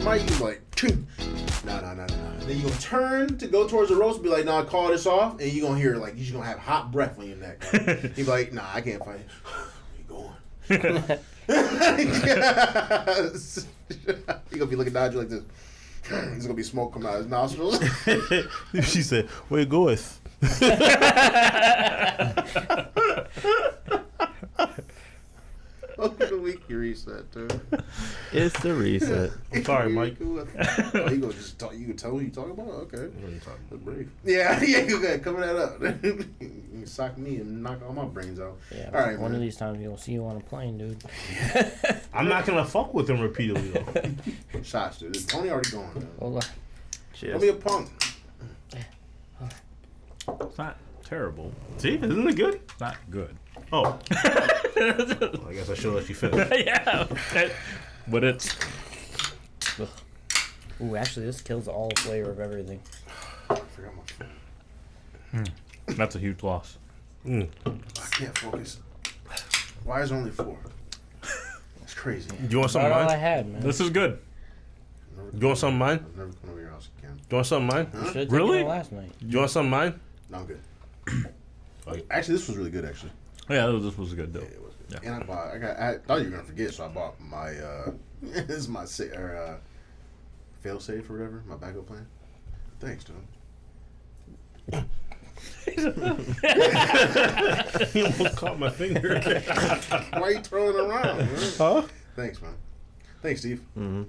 mic, you like, nah. Then you gonna turn to go towards the roast and be like, nah, call this off, and you gonna hear like you just gonna have hot breath on your neck. He be like, nah, I can't find it. Where you going? He gonna be looking at you like this. There's gonna be smoke coming out of his nostrils. She said, "Where you going?" Welcome to Weekly Reset, dude. It's the reset. I'm sorry, Mike. You gonna just talk? You can tell what you talking about? Okay. What are you talking That's brave. Yeah, you good. Cover that up. You sock me and knock all my brains out. Yeah, all right, one man. of these times you'll see you on a plane, dude. I'm not gonna fuck with him repeatedly though. Shots, dude. Tony already gone, man. Hold on. Don't be a punk. It's not terrible. See, isn't it good? It's not good. Oh. Well, I guess I should let you finish. Yeah. But it's... Ooh, actually, this kills all flavor of everything. I forgot my phone. That's a huge loss. I can't focus. Why is there only 4? That's crazy. You want some of About all I mine? had, man. This is good. You want some of mine? I've never come over your house again. You want some of mine? You should have Really? taken it last night. You want some of mine? No, I'm good. Actually, this was really good, actually. Yeah, this was good, though. Yeah, it was good. Yeah. And I thought you were going to forget, so I bought my, this is my fail safe or whatever, my backup plan. Thanks, dude. You almost caught my finger. Why are you throwing it around, man? Huh? Thanks, man. Thanks, Steve. Mm-hmm.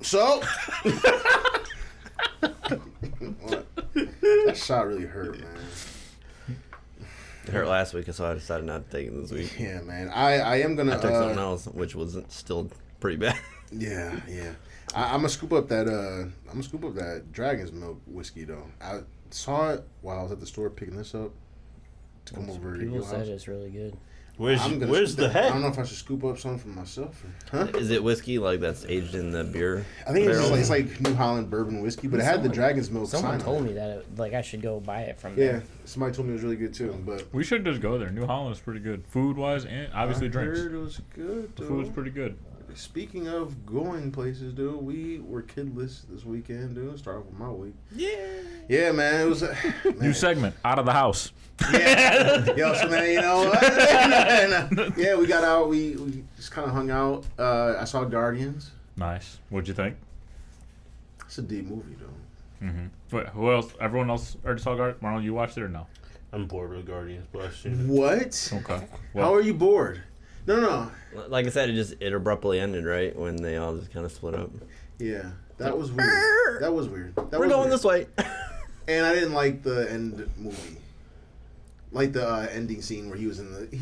So, what? That shot really hurt, man. It hurt last week, so I decided not to take it this week. Yeah, man. I am gonna. I took something else, which was still pretty bad. Yeah. I'm gonna scoop up that. Dragon's Milk whiskey though. I saw it while I was at the store picking this up to come over to People your said house. it's really good. Where's scoop the that. head? I don't know if I should scoop up something for myself. Huh? Is it whiskey like that's aged in the beer? I think barrel? it's like New Holland bourbon whiskey, but it had the Dragon's Milk Someone sign on told it. me that I should go buy it from Yeah, there. somebody told me it was really good too, but We should just go there. New Holland is pretty good. Food-wise and obviously I drinks. heard it was good. The Dude. food's pretty good. Speaking of going places, dude, we were kidless this weekend, dude. Start off with my week. Yeah, man. It was New segment, out of the house. Yeah. Yo, so man, you know what? Yeah, we got out. We just kind of hung out. I saw Guardians. Nice. What'd you think? It's a deep movie, though. Mm-hmm. Wait, who else? Everyone else already saw Guardians? Marlon, you watched it or no? I'm bored with Guardians, but I've seen it. What? Okay. How are you bored? No. Like I said, it abruptly ended, right? When they all just kind of split up. Yeah, that was weird. That was weird. We're going this way. And I didn't like the end movie. Like the ending scene where he's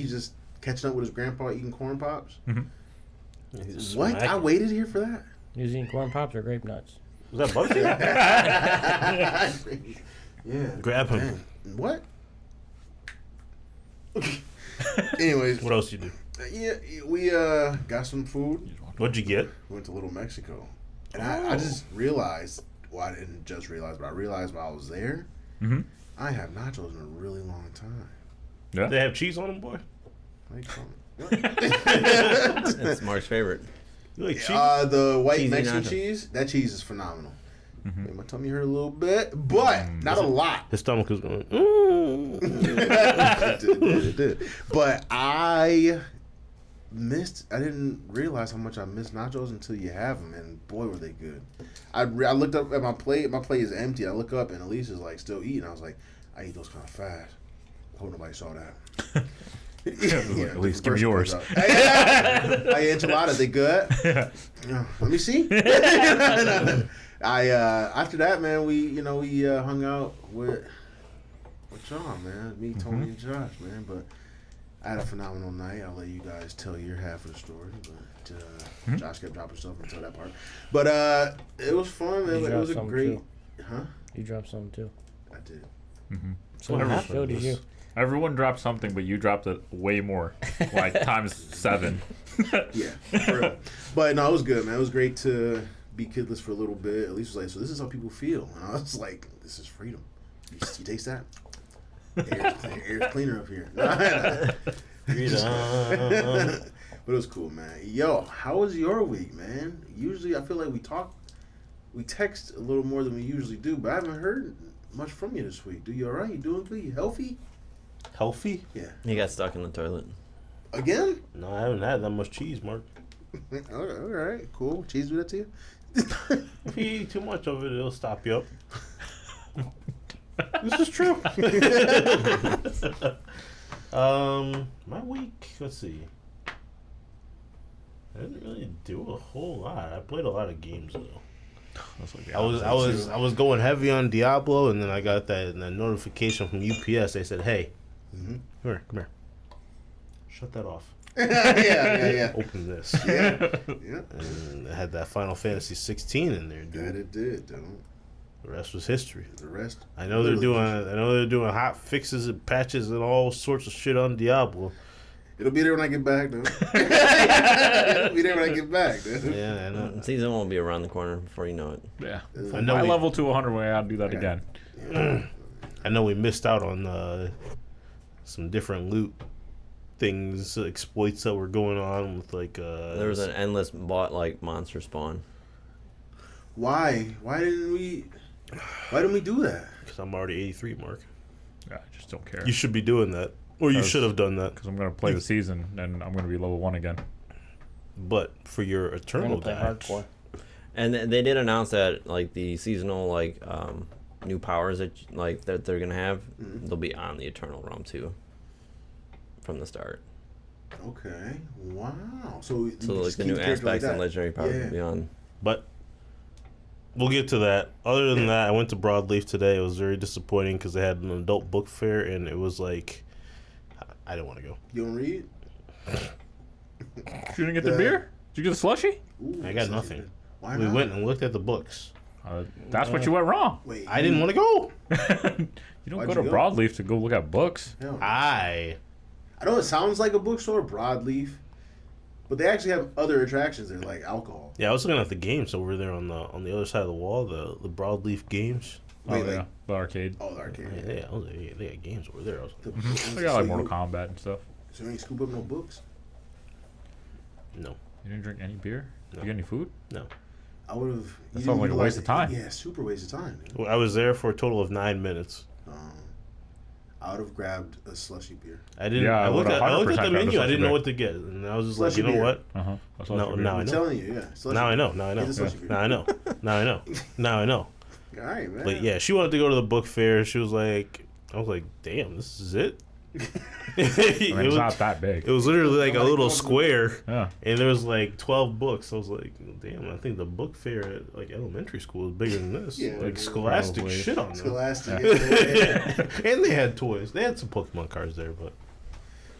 just catching up with his grandpa eating corn pops. He's What? smacking. I waited here for that. Using corn pops or grape nuts. Was that Bugsy? Yeah. Grab him. Dang. What? Anyways, What else you do? yeah, we got some food. What'd you get? Went to Little Mexico, and I just realized. Well, I didn't just realize, but I realized while I was there, Mm-hmm. I have nachos in a really long time. Yeah. They have cheese on them, boy. How you call That's Mark's favorite. You like cheese? the white Cheesy Mexican nacho. cheese. That cheese is phenomenal. Mm-hmm. Made my tummy hurt a little bit, but not a lot. His stomach is going. It did. But I didn't realize how much I missed nachos until you have them, and boy, were they good. I looked up at my plate. My plate is empty. I look up, and Elise is like still eating. I was like, I eat those kind of fast. I hope nobody saw that. At least give me yours. Hey, enchiladas, they good? Yeah. Yeah, let me see. After that, man, we hung out with y'all, man. Me, Tony, and Josh, man. But I had a phenomenal night. I'll let you guys tell your half of the story. But Josh kept dropping stuff until that part. But it was fun, man. It was a great. Too. Huh? You dropped some too. I did. Mm-hmm. So What how happened? show did you? Everyone dropped something, but you dropped it way more, like times 7. Yeah. For real. But no, it was good, man. It was great to be kidless for a little bit. At least was like, so this is how people feel. And I was like, this is freedom. You taste that? Air's cleaner up here. But But it was cool, man. Yo, how was your week, man? Usually, I feel like we text a little more than we usually do, but I haven't heard much from you this week. Do you all right? You doing good? You healthy? Healthy? Yeah. He got stuck in the toilet. Again? No, I haven't had that much cheese, Mark. All right, cool. Cheese do that to you? If you eat too much of it, it'll stop you up. This is true. My week, let's see. I didn't really do a whole lot. I played a lot of games though. That's what the I was going heavy on Diablo, and then I got that notification from UPS. They said, "Hey, come here, shut that off. yeah. Open this." Yeah. And I had that Final Fantasy 16 in there, dude. That it did, dude. The rest was history. The rest. I know they're doing hot fixes and patches and all sorts of shit on Diablo. It'll be there when I get back, dude. It'll be there when I get back, dude. Yeah, I know. Season won't be around the corner before you know it. Yeah. I know My we- level to 100 way, I'll do that again. I know we missed out on some different loot things, exploits that were going on with like. There was an endless monster spawn. Why? Why didn't we do that? Because I'm already 83, Mark. Yeah, I just don't care. You should be doing that, or you Because- should have done that. Because I'm going to play the season, and I'm going to be level 1 again. But for your I'm eternal gonna play guy, hardcore. And they did announce that like the seasonal new powers that they're gonna have, they'll be on the Eternal Realm too. From the start. Okay. Wow. So you So like just the keep new character like aspects and that. legendary powers Yeah. will be on. but we'll get to that. Other than that, I went to Broadleaf today. It was very disappointing because they had an adult book fair, and it was like, I didn't want to go. You don't read? You didn't get the beer? Did you get the slushy? Ooh, I got so nothing. good. Why We not? went and looked at the books. That's what you went wrong. Wait. I didn't want to go. You don't Why'd go to you go? Broadleaf to go look at books. Hell no. I I know it sounds like a bookstore, Broadleaf, but they actually have other attractions there, like alcohol. I was looking at the games over there on the other side of the wall, the Broadleaf games. Wait, Oh, like- yeah. The arcade. Oh, the arcade. Yeah, they got games over there. I was like, They got like Mortal Kombat and stuff. So you ain't scoop up no books? no. You didn't drink any beer? No. You get any food? I would have. That sounds like a waste of time. Yeah, super waste of time. Dude. Well, I was there for a total of 9 minutes. I would have grabbed a slushy beer. I didn't. Yeah, I I looked would've at 100% the grabbed a menu. I slushy didn't know beer. what to get, and I was just like, Slushy you know beer. what? Uh-huh. That's No, beer. now I I'm know. telling you, yeah. Slushy Now I beer. know. Now I know. Get the slushy beer. Now I know. Now I know. Now I know. All right, man. But yeah, she wanted to go to the book fair. She was like, I was like, damn, this is it. I it, mean, it's was, not that big. it was literally like a Nobody little goes to- square, Yeah. and there was like 12 books. I was like, damn, I think the book fair at like elementary school is bigger than this. Yeah, like dude. Scholastic Probably. shit on them. Scholastic. and they had toys. They had some Pokemon cards there, but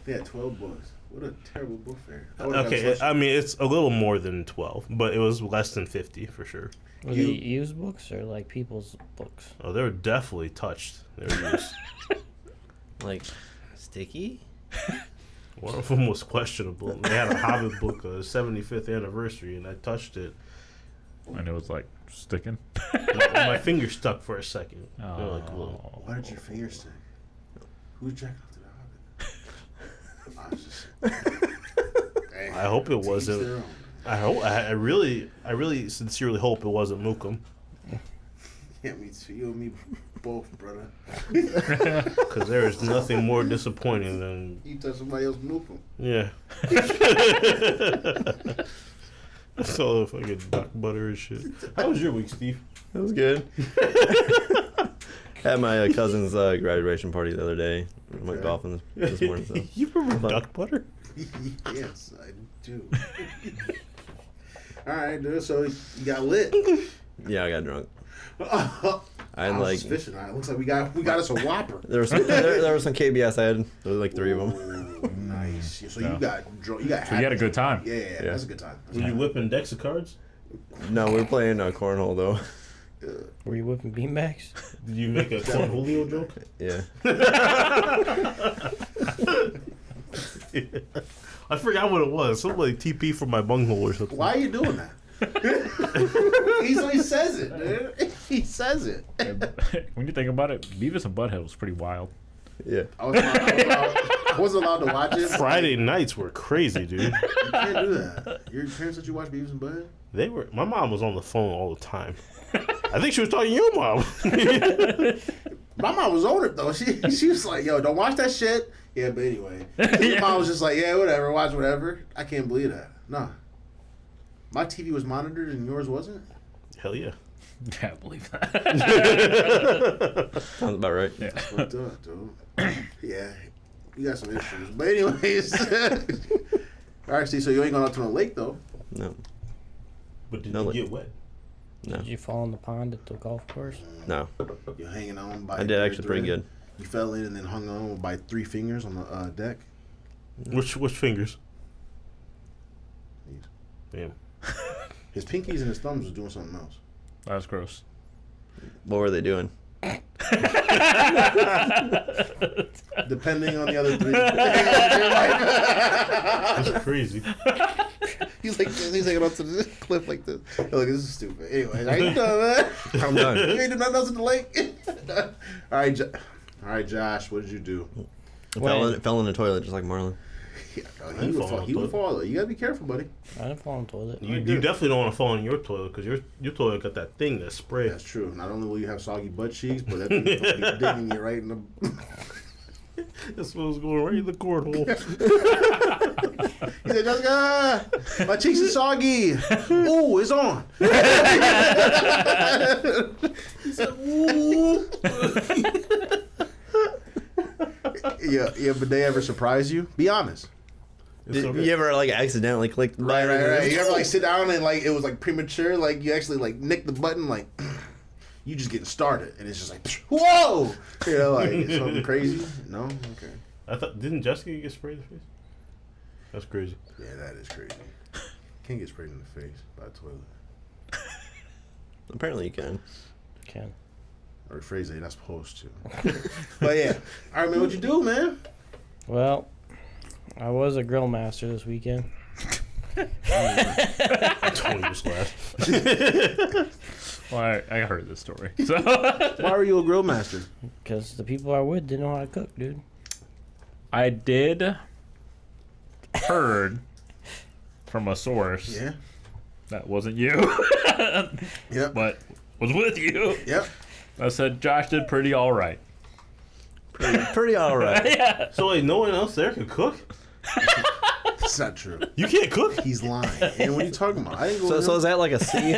They had 12 books. What a terrible book fair. I would've got okay. slushy. I mean, it's a little more than 12, but it was less than 50 for sure. Was You- it used books or like people's books? Oh, they were definitely touched. They were used. Like sticky? One of them was questionable. They had a Hobbit book, 75th anniversary, and I touched it. And it was like sticking. My finger stuck for a second. You know, like a little. Oh. Why did your finger stick? Who's jacking off to the Hobbit? I was just. Hey, I hope it to each wasn't. their own. I hope. I really sincerely hope it wasn't Mookum, Yeah, me too. You and me both, brother. because there is nothing more disappointing than You touch somebody else, move them. yeah. So fucking duck butter and shit. How was your week, Steve? That was good. Had my cousin's graduation party the other day. Went Okay. golfing this morning. So. You remember Fun. duck butter? Yes, I do. All right, dude. So you got lit. Yeah, I got drunk. I had I was like just fishing. All right, looks like we got us a Whopper. there was some KBS I had. There was like 3 of them. Ooh, nice. So Yeah. you got drunk. You got. So you had a good time. Yeah, that's a good time. Were you whipping decks of cards? No, we were playing cornhole though. Were you whipping beanbags? Did you make a Cornholio joke? Yeah. I forgot what it was. Something like TP for my bunghole or something. Why are you doing that? he says it, dude. He says it. When you think about it, Beavis and Butthead was pretty wild. Yeah. I was I wasn't allowed to watch it. Friday nights were crazy, dude. You can't do that. Your parents let you watch Beavis and Butthead? They were. My mom was on the phone all the time. I think she was talking to your mom. My mom was on it though. She was like, "Yo, don't watch that shit." Yeah, but anyway, your mom was just like, "Yeah, whatever, watch whatever." I can't believe that. Nah, my TV was monitored and yours wasn't. Hell yeah. Can't believe that. Sounds about right. Yeah. That's fucked up, dude. Yeah, you got some issues. But anyways, all right. See, so you ain't going out to the lake though. No. But did No, you like- get wet? No. Did you fall in the pond at the golf course? No. You're hanging on by. I did actually pretty good. You fell in and then hung on by 3 fingers on the deck. Which fingers? These. Damn. His pinkies and his thumbs was doing something else. That was gross. What were they doing? Depending on the other 3. That's crazy. He's like up to the cliff like this. Look, this is stupid. Anyway, are you done, man? I'm done. You ain't do nothing else at the lake. All right, Josh. What did you do? Fell in the toilet just like Marlon. Yeah, I he didn't would fall fall. in He the would fall. You gotta be careful, buddy. I didn't fall in the toilet. You definitely don't want to fall in your toilet because your toilet got that thing that spray. That's true. Not only will you have soggy butt cheeks, but that thing is gonna be digging you right in the. This was going right in the cornhole. He said, Jessica, my cheeks are soggy. Ooh, it's on. He said, "Ooh." Yeah, but they ever surprise you? Be honest. It's okay. You ever like accidentally clicked the Right. button? You ever like sit down and like it was like premature, like you actually like nick the button, like you just getting started, and it's just like whoa, you know, like something crazy. No, okay, I thought didn't Jessica get sprayed in the face? That's crazy. yeah, that is crazy. Can't get sprayed in the face by a toilet. Apparently you can. Can. Or rephrase it, you're not supposed to. But yeah, all right, man, what you do, man? Well, I was a grill master this weekend. Tony was last. Well, I heard this story. So Why were you a grill master? Because the people I would didn't know how to cook, dude. I did heard from a source Yeah. that wasn't you, Yep. but was with you. Yep. I said Josh did pretty all right. Pretty all right. Yeah. So wait, no one else there can cook? That's not true. You can't cook? He's lying. And what are you talking about? I didn't go So, with so him. is that like a C?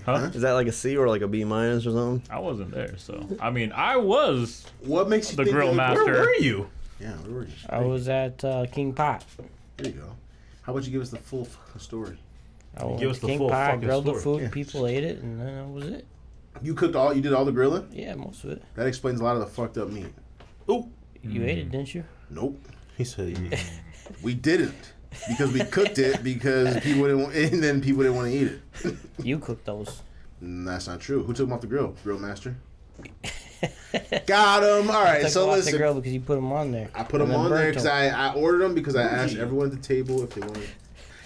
Huh? Is that like a C or like a B minus or something? I wasn't there, so I mean, I was. What makes you The think grill you- master. Where were you? Yeah, where were you? I was at King Pot. There you go. How about you give us the full fucking story? I went Give us to the King full Pot, fucking grilled the story. food, Yeah. people ate it, and then that was it. You did all the grilling? Yeah, most of it. That explains a lot of the fucked up meat. Oh, You ate it, didn't you? Nope. he said. We didn't. Because we cooked it because people didn't want, and then people didn't want to eat it. You cooked those. That's not true. Who took them off the grill? Grill master. Got him. All right, Took so them off the listen. grill because you put them on there. I put And them then on there burnt because 'em. I ordered them because I asked everyone at the table if they wanted.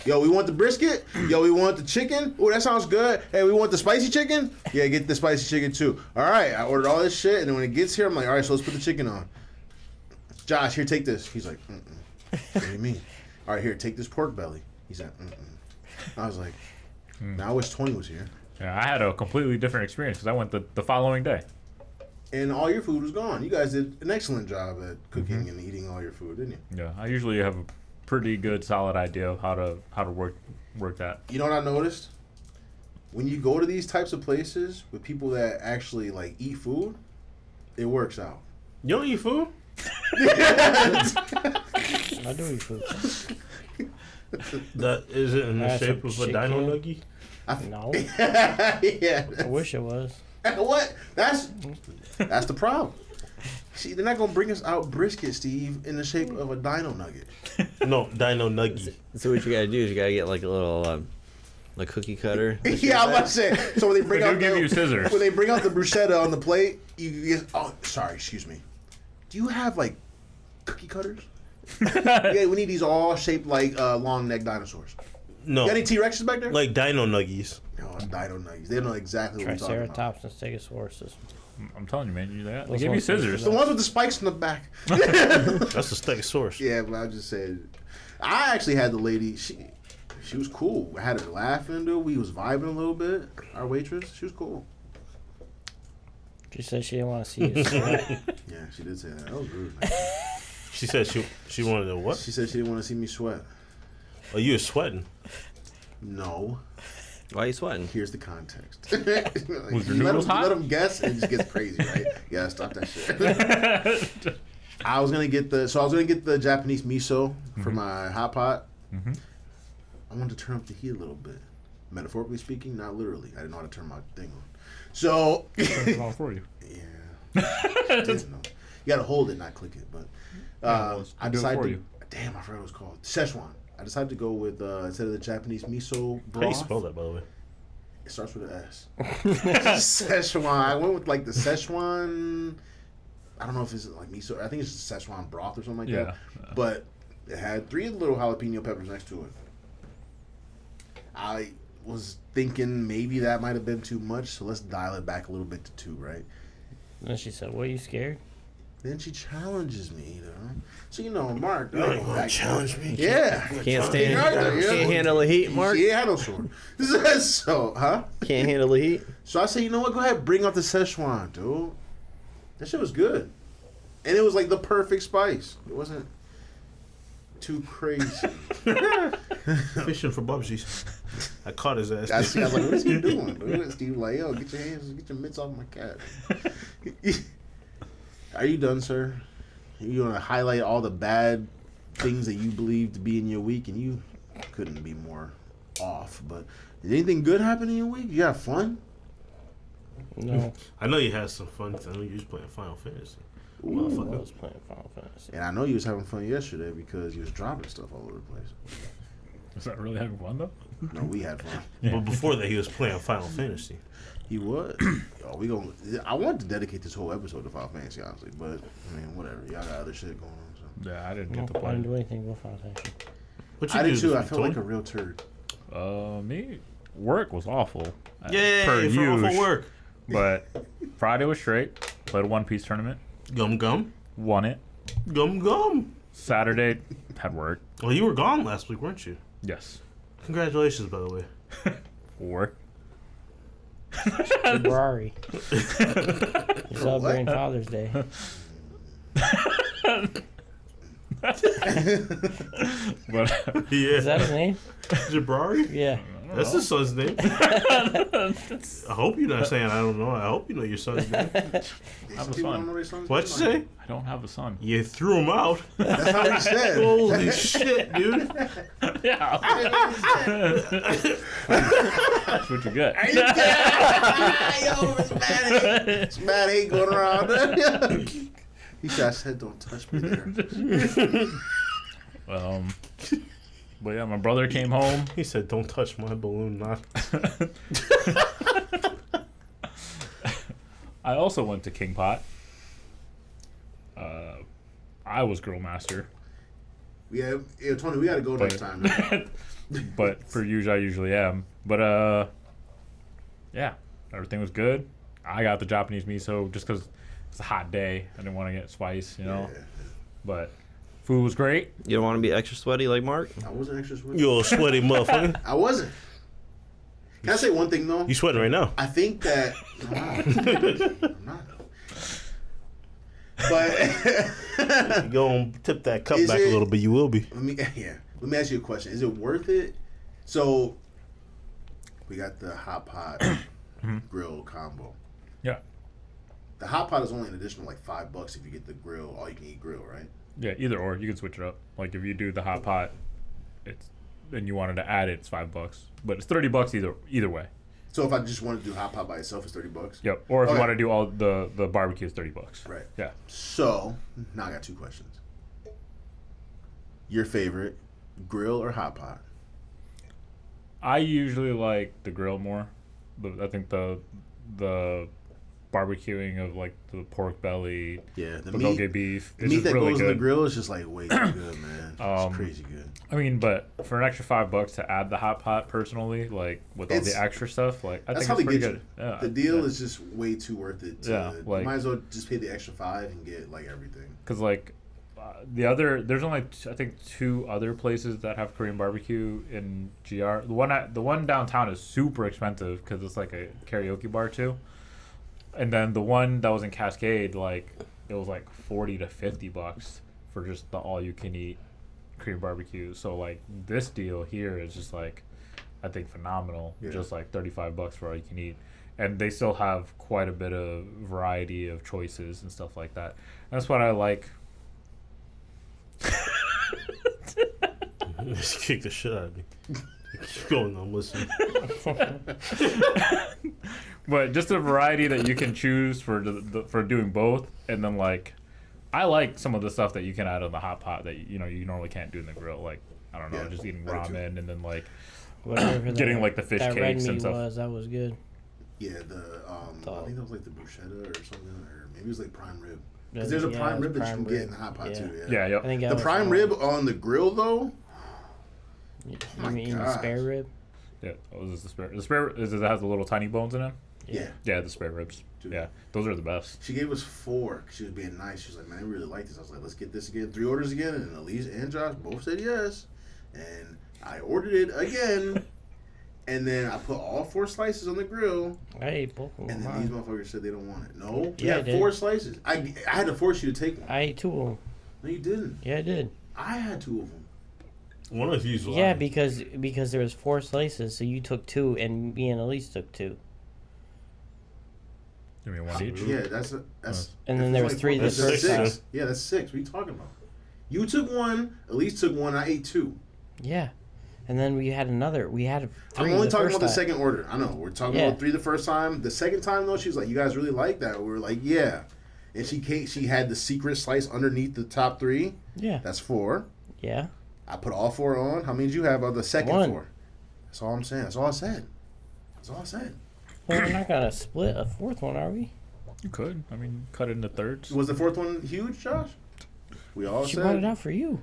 Yo, we want the brisket. Yo, we want the chicken. Oh, that sounds good. Hey, we want the spicy chicken. Yeah, get the spicy chicken too. All right, I ordered all this shit, and then when it gets here, I'm like, all right, so let's put the chicken on. Josh, here, take this. He's like, what do you mean? All right, here, take this pork belly. He's like, I was like, now I wish 20 was here. Yeah, I had a completely different experience because I went the following day. And all your food was gone. You guys did an excellent job at cooking and eating all your food, didn't you? Yeah, I usually have a pretty good, solid idea of how to work that. You know what I noticed? When you go to these types of places with people that actually like eat food, it works out. You don't eat food? I do eat food. That is it in the That's a shape of a dino chicken. nugget? No. Yeah. I wish it was. What? That's the problem. See, they're not gonna bring us out brisket, Steve, in the shape of a dino nugget. No, dino nugget. So what you gotta do is you gotta get like a little like cookie cutter. Yeah, I'm about to say. So when they bring They do out give you scissors. when they bring out the bruschetta on the plate, you get. Oh, sorry, excuse me. Do you have like cookie cutters? Yeah, we need these all shaped like long neck dinosaurs. No, You got any T-Rexes back there? like dino nuggies. No, dino nuggets. They know exactly what we're talking about. Triceratops and Stegosauruses. I'm telling you, man. You that? They Those gave you ones taste scissors. The ones with the spikes in the back. That's the Stegosaurus. Yeah, but I just said, I actually had the lady. She was cool. I had her laughing, dude. We was vibing a little bit. Our waitress, she was cool. She said she didn't want to see you sweat. Yeah, she did say that. That was rude, man. She said she wanted to what? She said she didn't want to see me sweat. Oh, you were sweating. No. Why are you sweating? Here's the context. Was your you noodles hot? let them guess, and it just gets crazy, right? Yeah, stop that shit. I was gonna get the Japanese miso for my hot pot. Mhm. I wanted to turn up the heat a little bit, metaphorically speaking, not literally. I didn't know how to turn my thing on. So Turn it on for you. yeah, didn't know. You gotta hold it, not click it. But well, I do it decided. for To, you. damn, I forgot what it was called. Szechuan. I decided to go with instead of the Japanese miso How do you broth. spell that, by the way? It starts with an S. Szechuan. I went with like the Szechuan. I don't know if it's like miso. I think it's just Szechuan broth or something like that. But it had 3 little jalapeno peppers next to it. I was thinking maybe that might have been too much, so let's dial it back a little bit to 2, right? And then she said, "What, are you scared?" Then she challenges me, you know. So Mark, You ain't gonna challenge me. Yeah. Can't stand. Right there, yeah. Can't handle the heat, Mark. She ain't had no sword. So, huh? Can't handle the heat. So I said, you know what? Go ahead, bring out the Szechuan, dude. That shit was good, and it was like the perfect spice. It wasn't too crazy. Fishing for bubsies. I caught his ass. I was like, what is he doing, dude? Steve like, yo, get your mitts off my cat. Are you done, sir? You want to highlight all the bad things that you believe to be in your week, and you couldn't be more off. But did anything good happen in your week? You have fun? No. I know you had some fun. I know you was playing Final Fantasy. I Motherfucker. was playing Final Fantasy. And I know you was having fun yesterday because you was dropping stuff all over the place. Is that really having fun though? No, we had fun. But before that, he was playing Final Fantasy. He was. I wanted to dedicate this whole episode to Final Fantasy, honestly, but I mean, whatever. Y'all got other shit going on. So Yeah, I didn't No, get to I didn't play. do anything with Final Fantasy. What you I do did too. this I week, felt like a Tony? real turd. Me, work was awful. Yay, per for awful usual. work. But Friday was straight. Played a One Piece tournament. Gum gum. Won it. Gum gum. Saturday had work. Well, you were gone last week, weren't you? Yes. Congratulations, by the way. Work. Ferrari. You're celebrating what? Father's Day. But Yeah. Is that his name? Jabari? Yeah. That's his son's name. I hope you're not saying I don't know. I hope you know your son's name. Some was people fun. don't know their songs' What'd you name. say? I don't have a son. You threw him out. That's how he said. Holy shit, dude. Yeah. That's what you get. Are you Yo, it's mad hate going around. He said, I said, don't touch me there. But yeah, my brother came home. He said, don't touch my balloon knot. I also went to King Pot. I was grill master, Yeah, Tony, we got to go next time. Man. but per usual, I usually am. But yeah, everything was good. I got the Japanese miso just because it's a hot day. I didn't want to get spice, you know. Yeah. But food was great. You don't want to be extra sweaty like Mark? I wasn't extra sweaty. You old sweaty motherfucker. I wasn't. Can I say one thing, though? You sweating right now. I think that... I'm not. But... Go and tip that cup Is back it- a little bit. You will be. Let me ask you a question. Is it worth it? So, we got the hot pot grill combo. Yeah. The hot pot is only an additional like $5 if you get the grill, all you can eat grill, right? Yeah, either or. You can switch it up. Like if you do the hot pot, it's and you wanted to add it, it's $5. But it's $30 either way. So if I just wanted to do hot pot by itself, it's $30. Yep. Or if Okay. you want to do all the barbecue, it's $30. Right. Yeah. So now I got 2 questions. Your favorite, grill or hot pot? I usually like the grill more, but I think the barbecuing of like the pork belly, Yeah, the bulgogi beef. The It's meat just that really goes in good. the grill is just like way too good, man. It's crazy good. I mean, but for an extra $5 to add the hot pot, personally, like with all It's- the extra stuff, like I That's think how it's they pretty get good. you. Yeah, The deal yeah. is just way too worth it. Yeah, You like- might as well just pay the extra $5 and get like everything. Because like there's only I think 2 other places that have Korean barbecue in GR. The one downtown is super expensive because it's like a karaoke bar too, and then the one that was in Cascade, like it was like $40 to $50 for just the all you can eat Korean barbecue. So like this deal here is just like I think phenomenal. Yeah. Just like $35 for all you can eat. And they still have quite a bit of variety of choices and stuff like that. That's what I like. Just kick the shit out of me. Keep going on, listen. But just a variety that you can choose for for doing both, and then like, I like some of the stuff that you can add on the hot pot that you normally can't do in the grill. Like I don't know, Yeah, just eating better too. ramen and then like Whatever getting like the fish that red cakes and meat stuff. that was good. Yeah, I think that was like the bruschetta or something, or maybe it was like prime rib. Because Yeah, there's a it prime was rib that you prime can get rib. in the hot pot Yeah. too. Yeah, Yeah. yep. I think The that was prime fine. rib on the grill though. You my mean gosh. spare rib? Yeah. Oh, is this the spare? The spare is it that has the little tiny bones in it? Yeah. Yeah, the spare ribs. Dude. Yeah, those are the best. She gave us 4. 'Cause she was being nice. She was like, "Man, I really like this." I was like, "Let's get this again." 3 orders again, and Elise and Josh both said yes. And I ordered it again, and then I put all 4 slices on the grill. I ate both of And them. then these motherfuckers said they don't want it. No, we Yeah, I had did. 4 slices. I had to force you to take one. I ate 2 of them. No, you didn't. Yeah, I did. I had 2 of them. One of these was Yeah, because there was 4 slices, so you took 2, and me and Elise took 2. You mean one each? Yeah, that's And then if there it's was 3 the That's first six, time. huh? Yeah, that's 6. What are you talking about? You took 1. Elise took 1. I ate 2. Yeah, and then we had another. We had 3. I'm only talking first about the time. second order. I know we're talking Yeah. about 3 the first time. The second time though, she was like, "You guys really like that?" We were like, "Yeah." And she had the secret slice underneath the top 3. Yeah, That's 4. yeah. I put all 4 on. How many did you have of the second 1. 4? That's all I'm saying. That's all I said. That's all I said. Well, we're not gonna split a 4th one, are we? You could. I mean, cut it into thirds. Was the 4th one huge, Josh? We all She brought it said. out for you.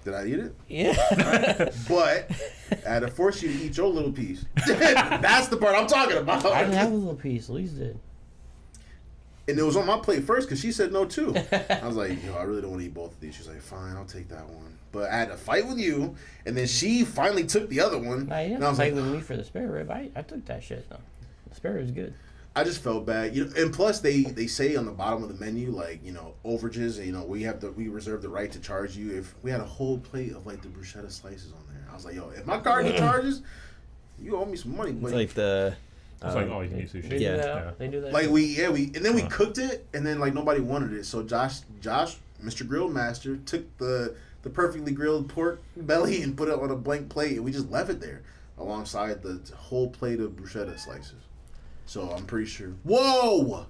Did I eat it? Yeah. But I had to force you to eat your little piece. That's the part I'm talking about. I didn't have a little piece. Elise did. And it was on my plate first because she said no too. I was like, "Yo, I really don't want to eat both of these." She's like, "Fine, I'll take that one." But I had to fight with you, and then she finally took the other one. Nah, you and didn't I was fight like, with me for the spare rib. I took that shit though. The spare rib's good. I just felt bad, and plus they say on the bottom of the menu, like, overages, we reserve the right to charge you if we had a whole plate of like the bruschetta slices on there. I was like, "Yo, if my card get charges, you owe me some money." But It's like the. It's like all you can eat They sushi. do Yeah. that. Yeah. They do that. like we and then we cooked it, and then like nobody wanted it, so Josh, Mr. Grill Master, took the perfectly grilled pork belly and put it on a blank plate, and we just left it there alongside the whole plate of bruschetta slices. So I'm pretty sure. Whoa!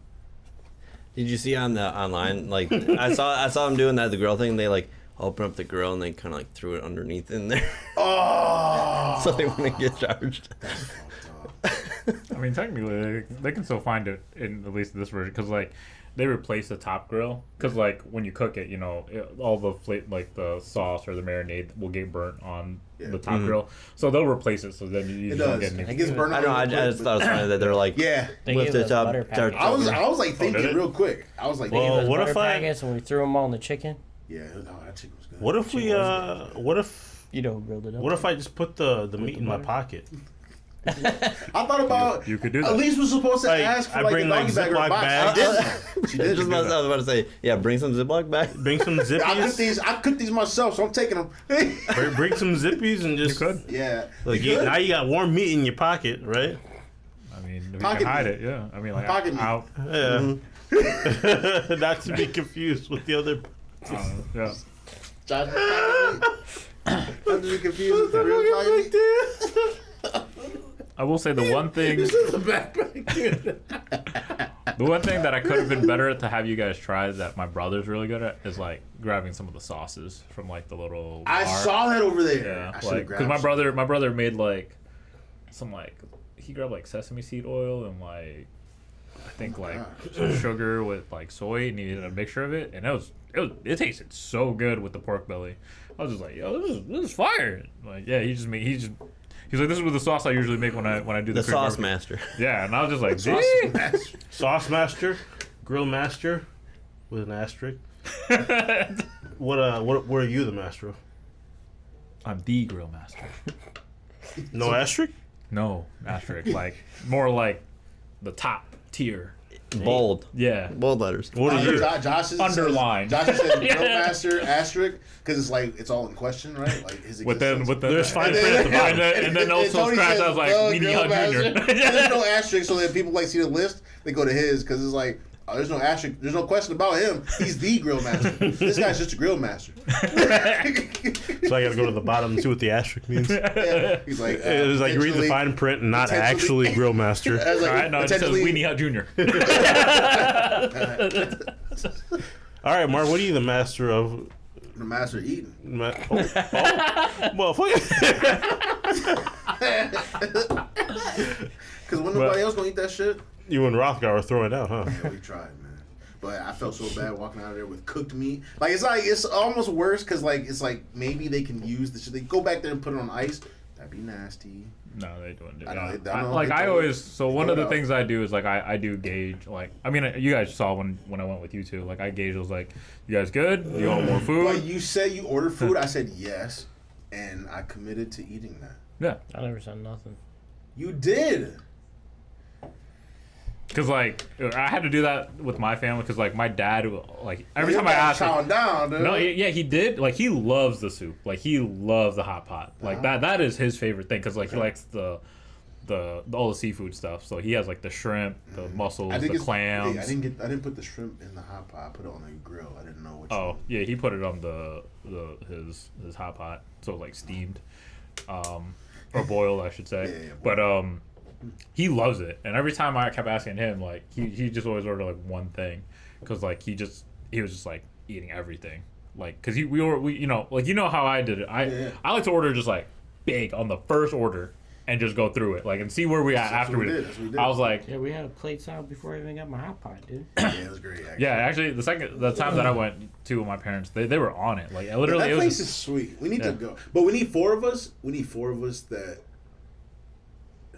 Did you see on the online? Like I saw them doing that the grill thing. They like open up the grill and they kind of like threw it underneath in there, Oh! so they wouldn't get charged. That's fucked up. I mean, technically, they can still find it in at least this version because like they replace the top grill because like when you cook it, all the like the sauce or the marinade will get burnt on the top grill, so they'll replace it. So then you It don't does. get any. It gets burned I know. I just thought it was funny that they're like, Yeah. They lift gave it us up. butter start- packets. I was like did thinking it? real quick. I was like, Well, They gave us what butter if I- packets and we threw them all in the chicken. yeah, that chicken was good. What if we what if You know, grilled it up. what if I just put the meat in my butter? pocket? I thought about You could do that. Elise was supposed to Like, ask for I like bring, a like, doggy bag or a Ziploc box. I bags. did. She did. I was about to say, yeah, bring some Ziploc back. Bring some I cooked zippies. I cooked these myself, so I'm taking them. Bring some zippies and just You could. Yeah. like You could? now you got warm meat in your pocket, right? I mean, if you Pocket can hide meat. it, yeah. I mean, like Pocket meat. out. Yeah. Not to be confused with the other. Yeah. Josh, not to be confused with the real pocket meat. I will say the one thing. The backpack. The one thing that I could have been better at to have you guys try that my brother's really good at is like grabbing some of the sauces from like the little. I bar. saw that over there. Yeah, I should've like grabbed because some. my brother made like some like he grabbed like sesame seed oil and like I think like some sugar with like soy, and he did a mixture of it, and it tasted so good with the pork belly. I was just like, yo, this is fire. Like, yeah, he's like, this is with the sauce I usually make when I do The Korean sauce barbecue. master. Yeah, and I was just like, Sauce "Dang." master. Sauce master, grill master, with an asterisk. What are you the master of? I'm the grill master. No asterisk? No, asterisk. Like more like the top tier. Bold. Yeah. Bold letters. What is yours? Josh is Underline. Josh says grill master asterisk because it's like it's all in question, right? Like his existence. There's fine And print at the then- bottom. And then also Tony scratch. says, I was like, "Oh, Weenie grill Hut master." Junior. There's no asterisk, so that people like see the list, they go to his because it's like. Oh, there's no asterisk. There's no question about him. He's the grill master. This guy's just a grill master. So I got to go to the bottom and see what the asterisk means. Yeah. He's like, It's like read the potentially- fine print and not potentially- actually grill master. I was like, All right, no, it just says potentially- Weenie Hut Junior. All right, Mark, what are you the master of? The master of eating. Well, fuck it. Because when nobody else gonna eat that shit, You and Rothgar are throwing out, huh? yeah, we tried, man. But I felt so bad walking out of there with cooked meat. Like it's almost worse because it's like maybe they can use the shit. They go back there and put it on ice. That'd be nasty. No, they don't do I that. know, I know, Like they I throw always, it- so they one throw of it the out. things I do is like I do gauge. Like I mean, you guys saw when I went with you two. Like I gauged. I was like, you guys good? You want more But food? you said you ordered food. I said yes, and I committed to eating that. Yeah, I never said nothing. You did. because like I had to do that with my family because like my dad like every Your time I man asked him. chowing down, dude. No, yeah, he did. Like he loves the soup. Like he loves the hot pot. Like that is his favorite thing because like he likes the all the seafood stuff. So he has like the shrimp, the mussels, the clams. I didn't put the shrimp in the hot pot. I put it on the grill. I didn't know which. Oh one. yeah, he put it on his hot pot, so like steamed, or boiled, I should say. Yeah, but he loves it, and every time I kept asking him, like he just always ordered like one thing, because like he was just like eating everything, like because we you know how I did it. I like to order just like big on the first order and just go through it, like and see where we at That's what we afterwards. did, that's what we did. I was like, Yeah, we had a plate salad before I even got my hot pot, dude. Yeah, it was great. Actually. yeah, actually the time that I went to with my parents, they were on it, like literally that it was place just, is sweet. We need Yeah. to go, but we need four of us. We need four of us that.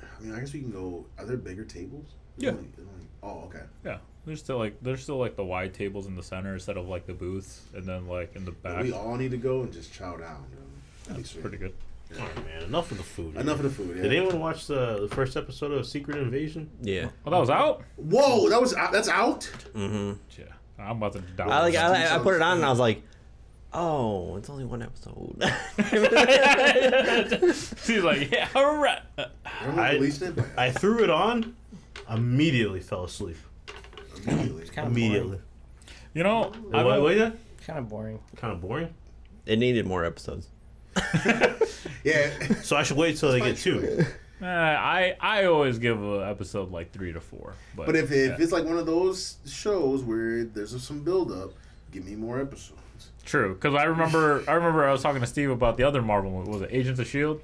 I mean, I guess we can go. Are there bigger tables? Yeah. Oh, okay. Yeah, there's still like the wide tables in the center instead of like the booths, and then like in the But back. we all need to go and just chow down. Dude. That'd be That's sweet. pretty good. All right, man. Enough of the food. Enough of the food. Yeah. Did anyone watch the first episode of Secret Invasion? Yeah. Oh, that was out. Whoa, that's out. Mm-hmm. Yeah, I'm about to download. I put it on and I was like, oh, it's only one episode. She's like, yeah, all right. Remember releasing it? But I threw it on, immediately fell asleep. immediately. It's kind of Immediately. boring. You know, Wait, It's kind of boring. kind of boring. It needed more episodes. Yeah. So I should wait till they get two. I always give an episode like 3 to 4. But if yeah. it's like one of those shows where there's some build up, give me more episodes. True, because I remember I was talking to Steve about the other Marvel movie. Was it Agents of Shield?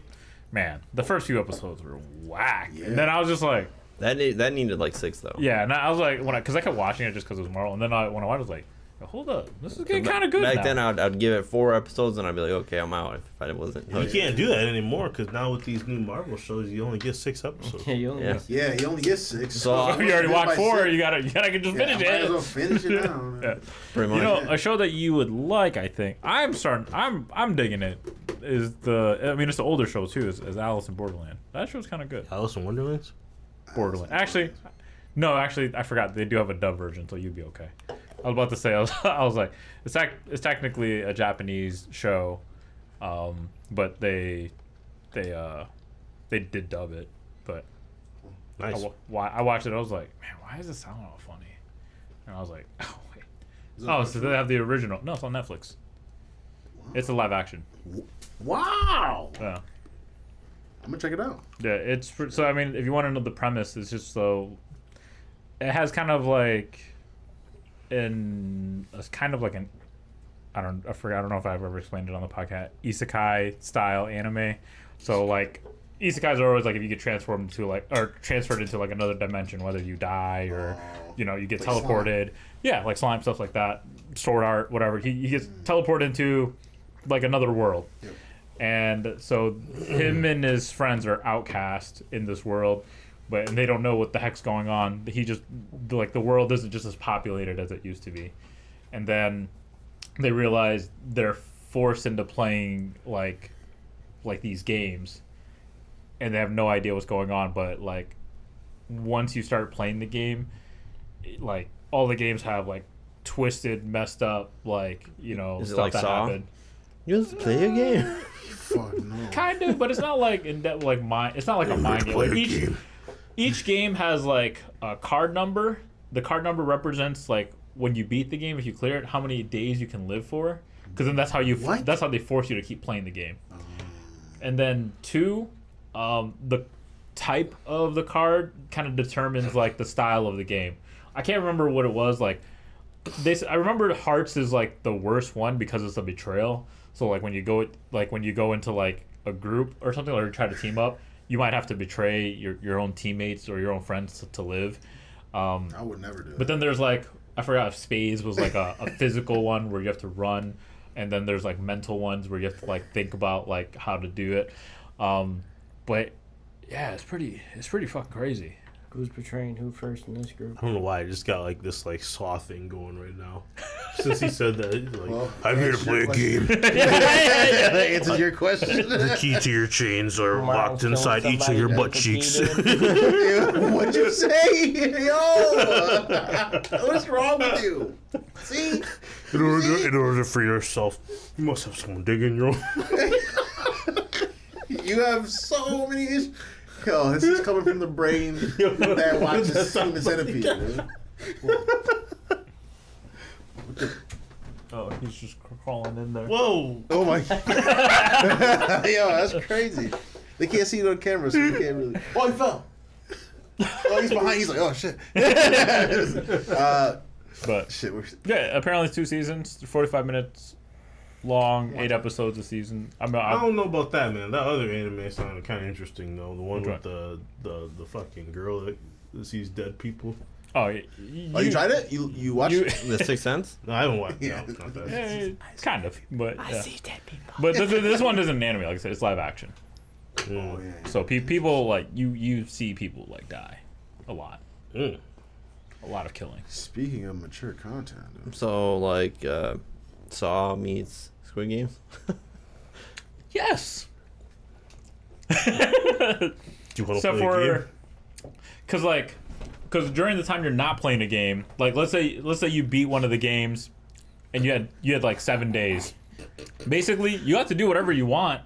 Man, the first few episodes were whack, Yeah. and then I was just like, That needed like 6 though. yeah, and I was like, because I kept watching it just because it was Marvel, and then when I watched, I was like, hold up, this is getting kind of good Back now. then, I'd give it 4 episodes and I'd be like, okay, I'm out if I wasn't. You can't do that anymore because now with these new Marvel shows, you only get 6 episodes. Yeah, you only Yeah. Yeah, you only get 6. So- you already watched 4, you you gotta just finish might as it. well finish it now. Yeah. Pretty You much. know, a show that you would like, I think. I'm digging it. Is it's the older show too. Is Alice in Borderland. That show's kind of good. Alice in Wonderlands? Borderland. Actually, I forgot. They do have a dub version, so you'd be okay. I was about to say, I was like, it's technically a Japanese show, but they did dub it. But Nice. I watched it. I was like, man, why does it sound all funny? And I was like, oh wait, so they have the original. No, it's on Netflix. It's a live action. Wow. Yeah. I'm gonna check it out. Yeah, so I mean, if you want to know the premise, it's just so it has kind of like it's kind of like an I don't know if I've ever explained it on the podcast, isekai style anime. So like isekais are always like if you get transformed into like or transferred into like another dimension, whether you die or you get like teleported. slime. Yeah, like slime stuff like that, sword art, whatever. He gets teleported into like another world. Yep. And so him and his friends are outcast in this world, and they don't know what the heck's going on. He just like the world isn't just as populated as it used to be. And then they realize they're forced into playing like these games, and they have no idea what's going on. But like once you start playing the game, like all the games have like twisted, messed up, like Is it stuff like that Saw? happened. You just play a game. Fuck no. Kind of, but it's not like in depth like mind. It's not like a mind game. Like each game has like a card number. The card number represents like when you beat the game, if you clear it, how many days you can live for. Because then that's how that's how they force you to keep playing the game. And then 2, the type of the card kind of determines like the style of the game. I can't remember what it was like. I remember Hearts is like the worst one because it's a betrayal. So like when you go into like a group or something, or try to team up, you might have to betray your own teammates or your own friends to live. I would never do that. But then there's like, I forgot if Spades was like a physical one where you have to run, and then there's like mental ones where you have to like think about like how to do it. But yeah, it's pretty fucking crazy. Who's betraying who first in this group? I don't know why I just got like this like Saw thing going right now. Since he said that, he's like, Well, I'm here to play a game. That answers your question. The key to your chains are Marlon's locked killing inside each of somebody your that's butt the cheeks. key to What'd you say? Yo! What's wrong with you? See? In order for yourself, you must have someone digging your own. You have so many issues. Yo, this is coming from the brain that watches Human Centipede, dude. Oh, he's just crawling in there. Whoa! Oh my. Yo, that's crazy. They can't see it on camera, so you can't really. Oh, he fell. Oh, he's behind. He's like, oh shit. But Shit. yeah, apparently it's 2 seasons, 45 minutes long, 8 episodes a season. I don't know about that, man. That other anime sounded kind of interesting though. The one with the fucking girl that sees dead people. Oh, You tried it? You watched it? The Sixth Sense. No, I haven't watched. Yeah. No, not that. kind of, but I yeah. see dead people. But this one isn't an anime, like I said, it's live action. Oh, yeah. So people like you see people like die a lot, Mm. a lot of killing. Speaking of mature content, though. So like Saw meets Squid Games. Yes. Do you want to Except play a game? because during the time you're not playing a game, like let's say you beat one of the games, and you had like 7 days. Basically, you have to do whatever you want.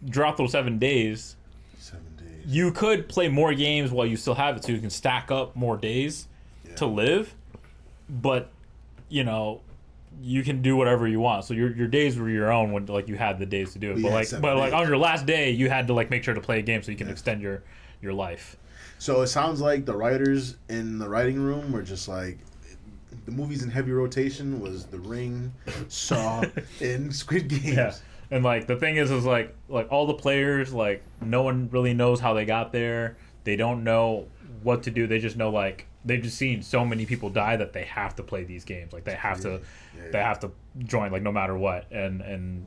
Drop those 7 days. 7 days. You could play more games while you still have it, so you can stack up more days to live. But you can do whatever you want. So your days were your own when like you had the days to do it. But you had But 7 like days. on your last day, you had to like make sure to play a game so you can extend your life. So it sounds like the writers in the writing room were just like, the movies in heavy rotation was The Ring, Saw, and Squid Games. Yeah. And like the thing is like all the players, like no one really knows how they got there. They don't know what to do. They just know like they've just seen so many people die that they have to play these games. Like they have to join like no matter what. And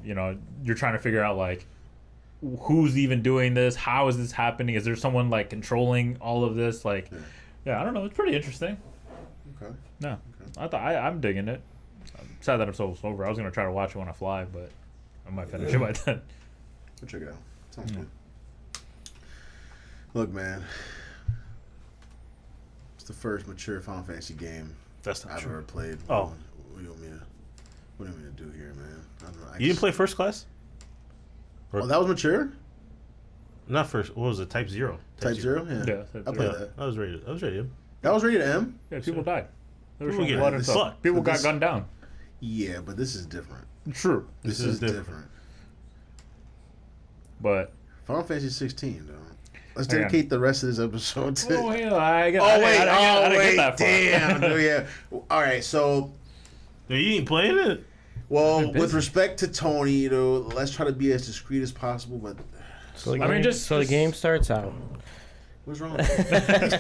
you're trying to figure out like who's even doing this? How is this happening? Is there someone like controlling all of this? Like yeah, I don't know. It's pretty interesting. Okay. No. I'm digging it. I'm sad that episode's over. I was gonna try to watch it when I fly, but I might finish it by then. We'll check it out. Sounds good. Look, man. It's the first mature Final Fantasy game That's not I've true. ever played. Oh. What do you want me to do here, man? I don't know. You didn't play First Class? Oh, that was mature? Not first. What was it? Type 0. Type 0? Yeah. Yeah, I played Yeah, that. I was rated. That was rated M? Yeah, people died. There was People some get blood and stuff. fucked. People got This- gunned down. Yeah, but this is different. True, This is different. but Final Fantasy 16, though. Let's Hang on. dedicate the rest of this episode to. oh yeah, I didn't wait, get that far. damn, dude, yeah. All right, so Yeah, you ain't playing it? well, I've been with busy. respect to Tony, let's try to be as discreet as possible. But So the I mean, game- just- so the game starts out. What's wrong?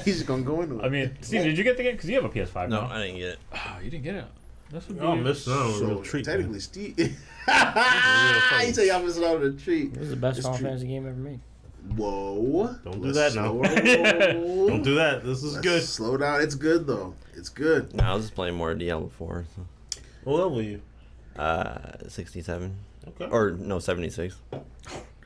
He's just gonna go into it. I mean, Steve, did you get the game? Because you have a PS5 No, now. I didn't get it. Oh, you didn't get it. This would be. Oh, missing out on a so real treat. technically, Man. Steve. He said y'all missing out on a treat. This is the best It's Final true. Fantasy game ever made. Whoa! Don't do Let's that now. slow- Don't do that. This is Let's good. Slow down. It's good though. It's good. No, I was just playing more Diablo 4. So. What level are you? 67. Okay. Or, no, 76.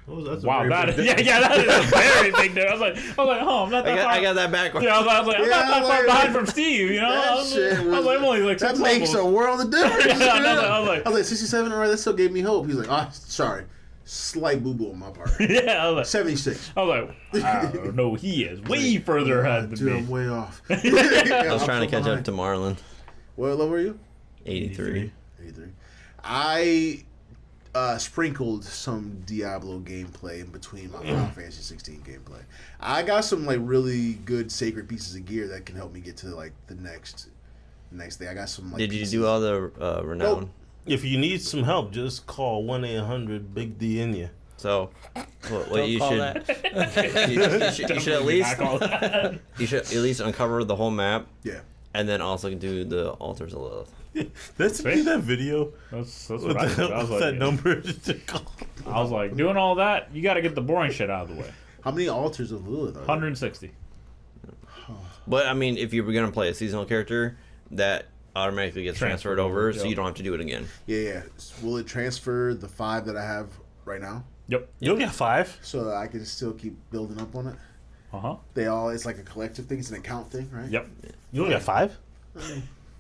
That's a Wow, very that big is, yeah, that is a very big difference. I was like, oh, I'm not that far. I got that backwards. Yeah, I was like, I'm Yeah, not that far like- behind from Steve, you know? That I was shit like, I'm only like that 6 makes a levels. world of difference. Yeah, I know, dude. I was like- 67. All right, that still gave me hope. He's like, oh, sorry, slight boo boo on my part. Yeah, I was like, 76. I was like, I don't know, he is way further ahead Dude, than I'm me. way off. I was trying to catch up to Marlon. What level are you? 83. 83. I sprinkled some Diablo gameplay in between my Final Fantasy 16 gameplay. I got some like really good sacred pieces of gear that can help me get to like the next thing. I got some. Like, Did you pieces. do all the renown? Nope. If you need some help, just call 1-800-BIG-D in you. So, what Don't you call should, that. you should at least Back all that. you should at least uncover the whole map, Yeah. and then also do the altars of Lilith. That's See? that video. That's What what I did. I was what's that like, number? I was like, doing all that, you got to get the boring shit out of the way. How many altars of Lilith are there? 160. But I mean, if you were gonna play a seasonal character, that automatically gets transferred over, so yep. you don't have to do it again. Yeah. Will it transfer the 5 that I have right now Yep. You only got 5. so that I can still keep building up on it? Uh-huh. It's like a collective thing. It's an account thing, right? Yep. You only got 5.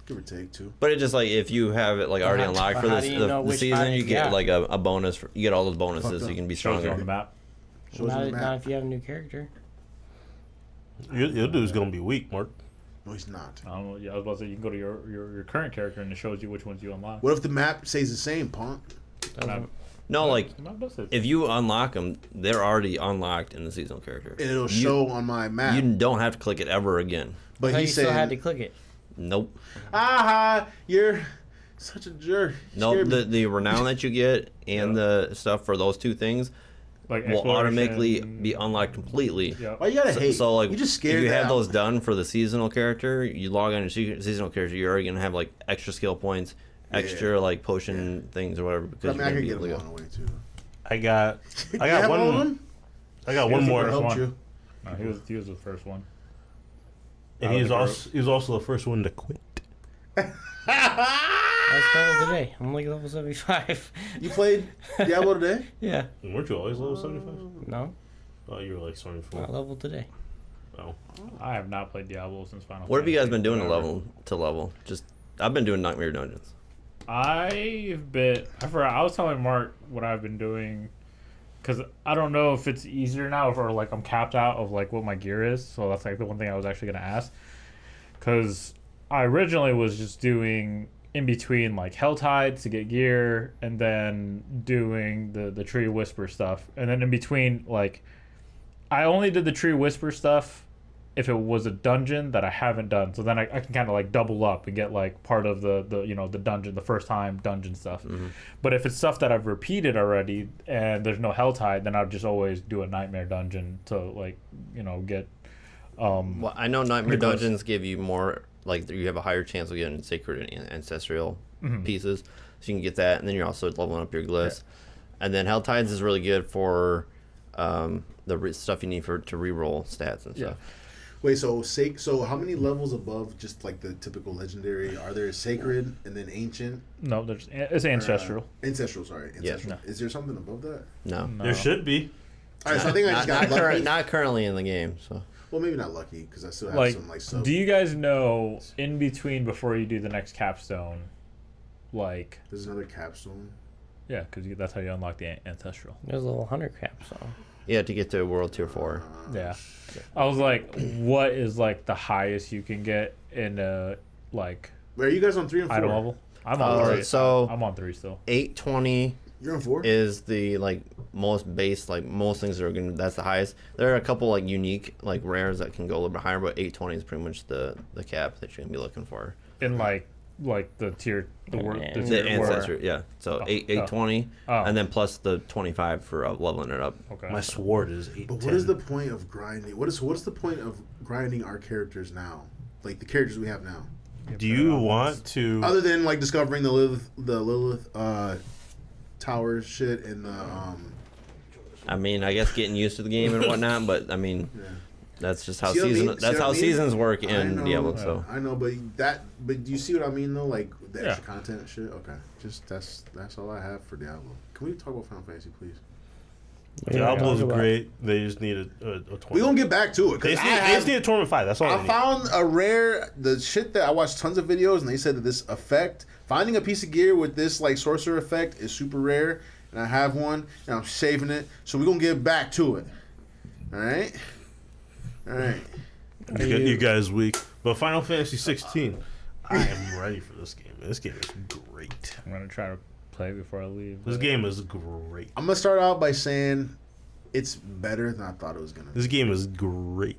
Give or take 2. But it's just like if you have it like already how- unlocked for how this do you know the which season, five you you get got? like a bonus. You get all those bonuses, Fucked so you up. can be Shows you on stronger. the map. Shows on the Not map. if you have a new character. Your dude's gonna be weak, Mark. No, he's not. I don't know. Yeah, I was about to say you can go to your current character and it shows you which ones you unlock. What if the map stays the same, punk? Map- No, like map does it. if you unlock them, they're already unlocked in the seasonal character. And it'll show on my map. You don't have to click it ever again. But So he you still had to said, click it. Nope. "Aha, you're such a jerk." You No, scared me. the renown that you get and the stuff for those two things like will automatically exploration. be unlocked completely. Yeah. Why you gotta hate? So like, you just scared if you the have hell those out done for the seasonal character, you log on your seasonal character, you're already gonna have like extra skill points, extra like potion things or whatever of me. because I mean, you're I gonna could be get able to them go. on the way too. I got You have all of one. them? I got He one was the more. first Helped one. you. No, he was the first one. And Out of he was also the first one to quit. I started today. I'm like level 75. You played Diablo today? Yeah. Weren't you always level 75? No, Oh, you were like 74. not level today. Oh. I have not played Diablo since Final. What have you guys Fantasy, been doing to whatever. level? Just I've been doing Nightmare Dungeons. I've been. I forgot. I was telling Mark what I've been doing, because I don't know if it's easier now or like I'm capped out of like what my gear is. So that's like the one thing I was actually gonna ask. Because I originally was just doing in between like Hell Tides to get gear, and then doing the Tree Whisper stuff, and then in between like I only did the Tree Whisper stuff if it was a dungeon that I haven't done. So then I can kind of like double up and get like part of the the dungeon, the first time dungeon stuff. Mm-hmm. But if it's stuff that I've repeated already and there's no Helltide, then I'll just always do a Nightmare dungeon to like, get Well, I know Nightmare Pretty close. Dungeons give you more, like you have a higher chance of getting sacred and ancestral Mm-hmm. pieces, so you can get that, and then you're also leveling up your glyphs. And then Hell Tides is really good for stuff you need to reroll stats and stuff. Wait, so how many levels above just like the typical legendary are there? Sacred and then ancient? no, it's ancestral. Ancestral, sorry. Ancestral. Is there something above that? No, No. There should be. All right, so I think I just got lucky. not currently in the game. So Well, maybe not lucky because I still have Like, some like sub. do you guys know in between before you do the next capstone, like There's another capstone. yeah, because that's how you unlock the ancestral. There's a level 100 cap, so. yeah, to get to World Tier 4. Yeah, I was like, what is like the highest you can get in like Wait, are you guys on 3 and 4? item level? I'm on 3. so- I'm on 3 still. 820 You're on 4. is the like most base, like most things are gonna. That's the highest. There are a couple like unique like rares that can go a little bit higher, but 820 is pretty much the cap that you're gonna be looking for. In like like the tier, the word, Yeah, the man. tier The where- ancestor, yeah. So Oh, 820, oh. and then plus the 25 for leveling it up. Okay. My sword is 8. But what is the point of grinding? What is the point of grinding our characters now? Like the characters we have now, Do you want to? other than like discovering the Lilith tower shit and the I mean, I guess getting used to the game and whatnot, but I mean, yeah. that's just how See what I mean? season. See That's what I how mean? seasons work I in know. Diablo. So I know, but do you see what I mean though? Like the Yeah. extra content and shit. Okay, just that's all I have for Diablo. Can we talk about Final Fantasy, please? Diablo's talk about- great. They just need a tournament. We gonna get back to it They because just need a tournament fight. That's all. they I need. found a rare the shit that I watched tons of videos and they said that this effect, finding a piece of gear with this like sorcerer effect is super rare, and I have one and I'm saving it. So we're gonna get back to it. All right. You guys weak, but Final Fantasy 16. I am ready for this game. This game is great. I'm gonna try to play before I leave. This game is great. I'm gonna start out by saying it's better than I thought it was gonna be. This game is great.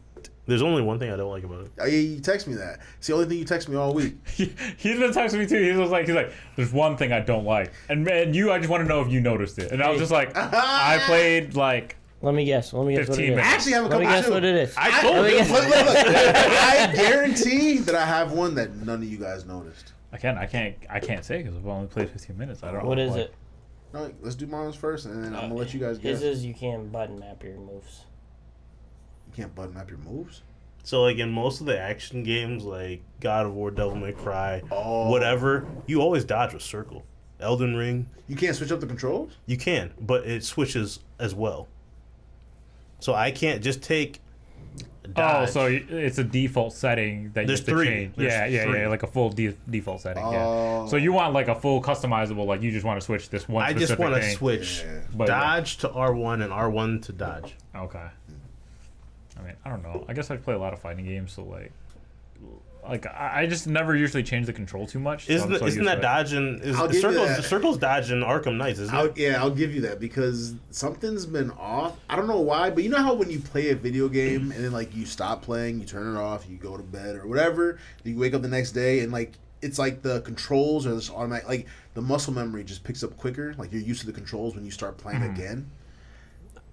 There's only one thing I don't like about it. Yeah, you text me that. It's the only thing you text me all week. He's been texting me too. He's like, there's one thing I don't like, and I just want to know if you noticed it. And I was just like, I played like Let me guess. Let me guess what 15 it is. minutes. I actually have a Let me couple guess too. what it is. I told Let me you. guess. Look. I guarantee that I have one that none of you guys noticed. I can't say because I've only played 15 minutes. I don't know. What is like- it? No, let's do Marlon's first, and then I'm gonna let you guys guess. His is you can't button map your moves. You can't button up your moves. So like in most of the action games, like God of War, Devil May Cry, Oh. whatever, you always dodge with circle. Elden Ring, You can't switch up the controls. you can, but it switches as well. So I can't just take dodge. Oh, so it's a default setting that There's you have to three. change. There's Yeah, three. like a full default setting. Oh. Yeah. So you want like a full customizable, like you just want to switch this one. I just specific want to thing. switch Yeah. But, dodge to R1 and R1 to dodge. Okay. I mean, I don't know. I guess I play a lot of fighting games, so like I just never usually change the control too much. So I'm so Isn't used to that it. dodging? I'll give you that. Circles dodge in Arkham Knights, isn't it? I'll give you that because something's been off. I don't know why, but you know how when you play a video game and then like you stop playing, you turn it off, you go to bed or whatever, you wake up the next day and like it's like the controls are this automatic, like the muscle memory just picks up quicker. Like you're used to the controls when you start playing again.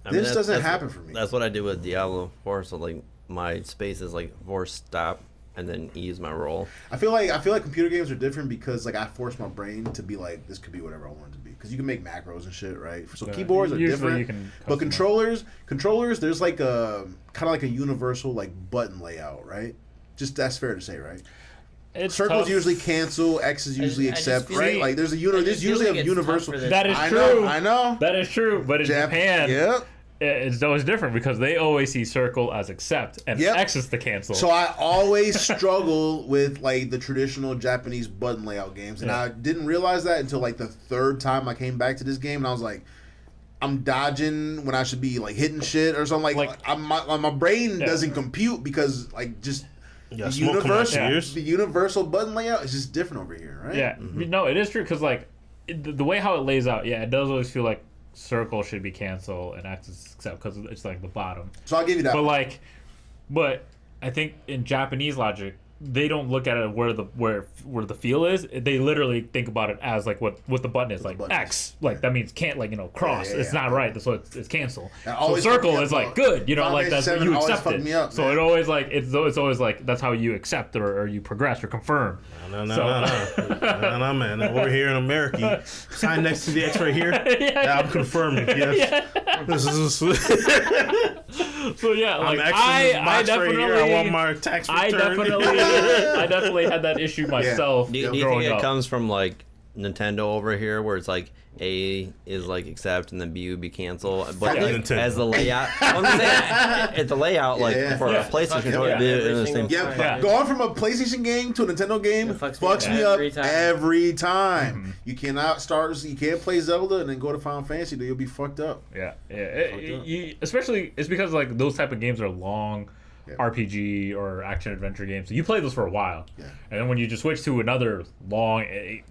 I mean, This doesn't that's- happen for me. That's what I did with Diablo 4. So like my space is like force stop and then E is my roll. I feel like computer games are different because like I force my brain to be like this could be whatever I want it to be because you can make macros and shit, right? So Yeah, keyboards are usually different, you can but customize. controllers there's like a kind of like a universal like button layout, right? Just that's fair to say, right? It's Circles tough. usually cansel, X's usually I just accept, feel right? like- Like there's a I just there's feel usually like a it's universal. tough for That is I true. know, I know. That is true, but in Japan, Yep. it's always different because they always see circle as accept and Yep. X is the cancel. So I always struggle with like the traditional Japanese button layout games, and Yeah. I didn't realize that until like the third time I came back to this game, and I was like, I'm dodging when I should be like hitting shit or something. Like my brain Yeah. doesn't compute because like just Yeah, the smoke coming out your Yeah. ears. the universal button layout is just different over here, right? yeah, no, it is true because like the way how it lays out, yeah, it does always feel like circle should be cancel and X is accept because it's like the bottom. So I'll give you that. But I think in Japanese logic, they don't look at it where the feel is. They literally think about it as like what the button is, like button is. X, like that means can't, like, cross. Yeah, It's yeah. not right, so it's cancel. That So always fucked circle me up, is like though. good, Final like that's Fantasy what you 7 always accept fucked it. me up, So man. it always like it's always like that's how you accept or you progress or confirm. No, So- man. Over here in America, sign next to the X right here. Yeah, I'm confirming. Yes. This is. So yeah, I'm like Xing this I box right definitely here. I want my tax return. I definitely had that issue myself Do you growing think it up. comes from like Nintendo over here, where it's like A is like accept and then B would be cancel, but Yeah. like, Nintendo. as the layout, I'm saying it's the layout like Yeah. for Yeah. a PlayStation Fucking controller, yeah, did it in the every same. single Yeah, Yeah. going from a PlayStation game to a Nintendo game It fucks me every up time. every time. You cannot start. You can't play Zelda and then go to Final Fantasy. You'll be fucked up. Yeah. Especially it's because like those type of games are long Yeah. RPG or action adventure games. So you play those for a while, Yeah. and then when you just switch to another long,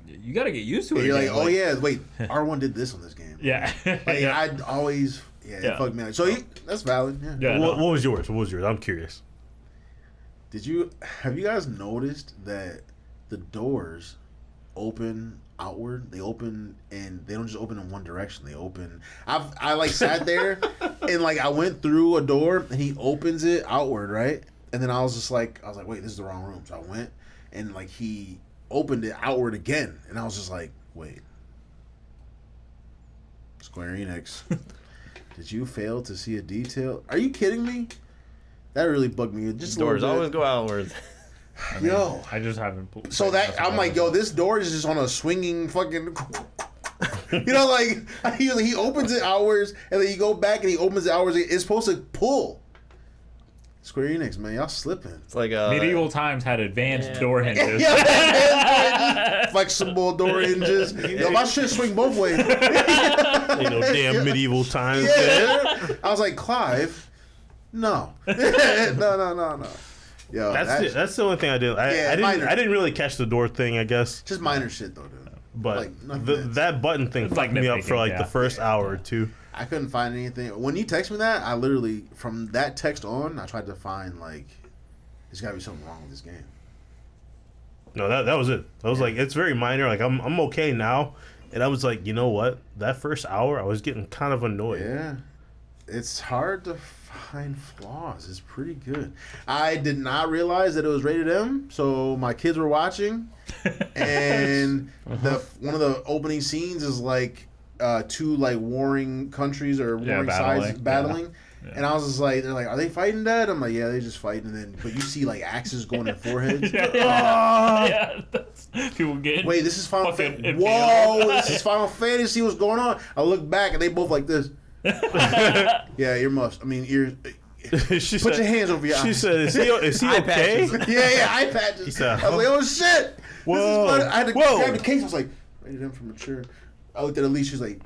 you got to get used to it. You're like, again. oh yeah, wait, R1 did this on this game. yeah, Like yeah. I'd always, it Yeah. fucked me up. So that's valid. Yeah. Yeah. What was yours? I'm curious. Have you guys noticed that the doors open outward. They open, and they don't just open in one direction. They open. I like sat there, and like I went through a door, and he opens it outward, right? And then I was like, wait, this is the wrong room. So I went, and like he opened it outward again, and I was just like, wait, Square Enix, did you fail to see a detail? Are you kidding me? That really bugged me. Just Doors always go outwards. Yo, I just haven't. so that I'm like, yo, this door is just on a swinging fucking. You know, like he opens it outwards, and then you go back and he opens it outwards. It's supposed to pull. Square Enix, man, y'all slipping. It's like medieval times had advanced door hinges. Flexible door hinges. Yo, my shit swing both ways. Ain't no damn medieval times. Yeah. I was like, Clive, no, no. Yo, That's the only thing I did. I didn't really catch the door thing, I guess. just minor shit though, dude. But Like, that button thing It's fucked like me up for nitpicking, like yeah. the first hour or two. I couldn't find anything. When you text me that, I literally, from that text on, I tried to find, like, there's got to be something wrong with this game. No, that was it. I was like, it's very minor. Like I'm okay now, and I was like, you know what? That first hour, I was getting kind of annoyed. Yeah. It's hard to find flaws. It's pretty good. I did not realize that it was rated M, so my kids were watching, and one of the opening scenes is, like, two like warring countries or warring sides battling, and I was just like, they're like, are they fighting, Dad? I'm like, yeah, they just fighting. And then, but you see like axes going in foreheads. Yeah, that's, people get. Wait, this is Final fucking Fantasy. Whoa, this is Final Fantasy. What's going on? I look back and they both like this. Yeah, ears. She Put said, your hands over your She eyes. said, "Is he Eye okay?" patches. Yeah, eye patches. He said, I was like, oh shit. Whoa. This is fun. I had to Whoa. grab the case. I was like, rated M for mature. I looked at Elise. She was like,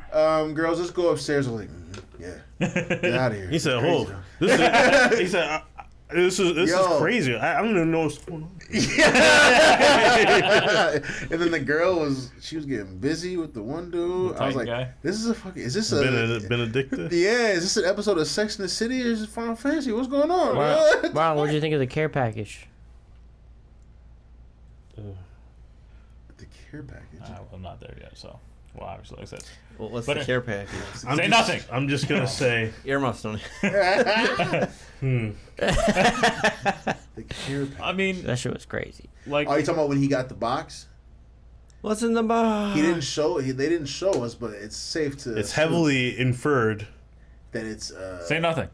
girls, let's go upstairs. I was like, yeah, get out of here. He said, Crazy, "Hold." though. He said, "This is Yo. crazy. I don't even know what's going on." And then the girl she was getting busy with the one dude. The I was Titan like, guy? this is a fucking, is this a, Benedicta. yeah, is this an episode of Sex and the City or is it Final Fantasy? What's going on? Wow, what'd you think of the care package? The care package. I'm not there yet, so. Well, obviously, like I said. Well, what's But the care package? Say nothing. I'm just gonna say, Earmuffs don't. The care package. I mean, That shit was crazy. like. Oh, you talking about when he got the box? What's in the box? He didn't show. They didn't show us, but it's safe to. it's assume heavily inferred. that it's. Say nothing.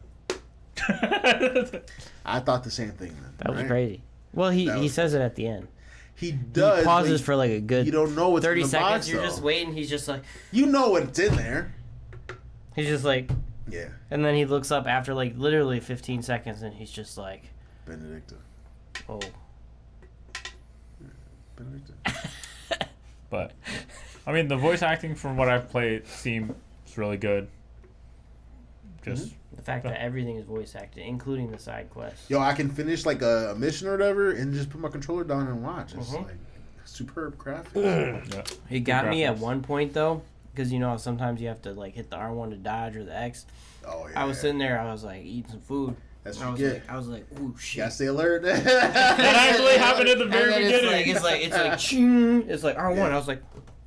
I thought the same thing. Then, That was right? crazy. Well, he That was- says it at the end. He He does. pauses but for like a good You don't know what's 30 in the seconds. box, You're though. just waiting. He's just like, You know what's in there. he's just like, Yeah, and then he looks up after like literally 15 seconds, and he's just like, Benedicta. oh. Benedicta. But, I mean, the voice acting from what I've played seems really good. Just. The fact that everything is voice acted, including the side quests. Yo, I can finish like a mission or whatever and just put my controller down and watch. It's like superb graphics. Yeah. He got me at graphics. one point though, because you know how sometimes you have to like hit the R1 to dodge or the X. Oh yeah. I was sitting there, I was like eating some food. That's I what was you like, get. I was like, ooh shit. Gotta stay alert. That actually happened at the And very then beginning. it's like ching. It's like R1. Yeah. I was like,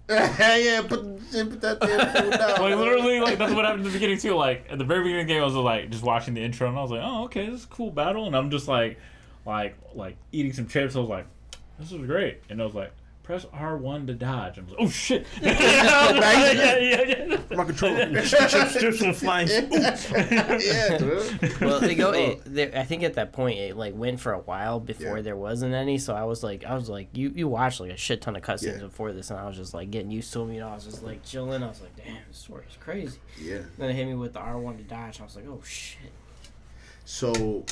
Yeah, put that damn food down. Like literally, like that's what happened at the beginning too. Like at the very beginning of the game, I was like just watching the intro, and I was like, "Oh, okay, this is a cool battle." And I'm just like eating some chips. I was like, "This is great," and I was like, "Press R1 to dodge." I was like, "Oh shit!" yeah. My controller. Chips and flying. Yeah, dude. well, I think at that point it like went for a while before there wasn't any. So I was like, you watched like a shit ton of cutscenes Yeah. before this, and I was just like getting used to them. You know, I was just like chilling. I was like, damn, this story is crazy. Yeah. Then it hit me with the R1 to dodge. I was like, oh shit. So,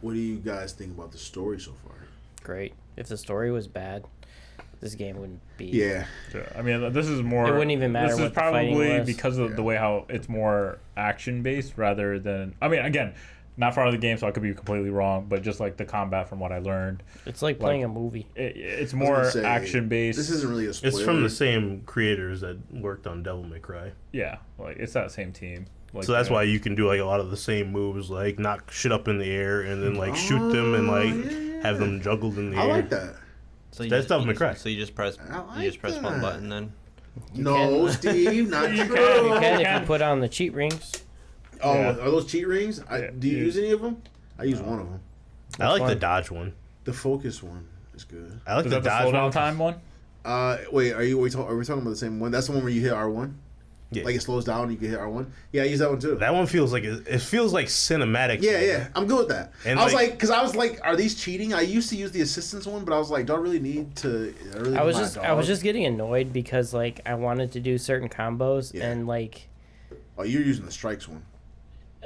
what do you guys think about the story so far? Great. If the story was bad, this game wouldn't be. Yeah. I mean, this is more. It wouldn't even matter This what is the fighting probably was. because of the way how it's more action based rather than. I mean, again, not far out of the game, so I could be completely wrong. But just like the combat, from what I learned, It's like playing a movie. it's I was more gonna say, action based. This isn't really a spoiler. It's from the same creators that worked on Devil May Cry. Yeah, like it's that same team. Like, So that's why you can do like a lot of the same moves, like knock shit up in the air and then like shoot them and like have them juggled in the I air. like that. So you That's just, Devil May you, Cry. so you just press I like you just press one that. button then. No, Steve, not true. You can if you put on the cheat rings. Oh, Yeah. are those cheat rings? Do you use any of them? I use one of them. I like the one? dodge one. The focus one is good. I like Is the that the dodge slowdown one. time one? Wait, are we talking about the same one? That's the one where you hit R1? Yeah. Like it slows down and you can hit R1? Yeah, I use that one too. That one feels like it feels like cinematic. Yeah, I'm good with that. And I was like, are these cheating? I used to use the assistance one, but I was like, do I really need to? I was just getting annoyed because like I wanted to do certain combos Yeah. and like Oh, you're using the strikes one.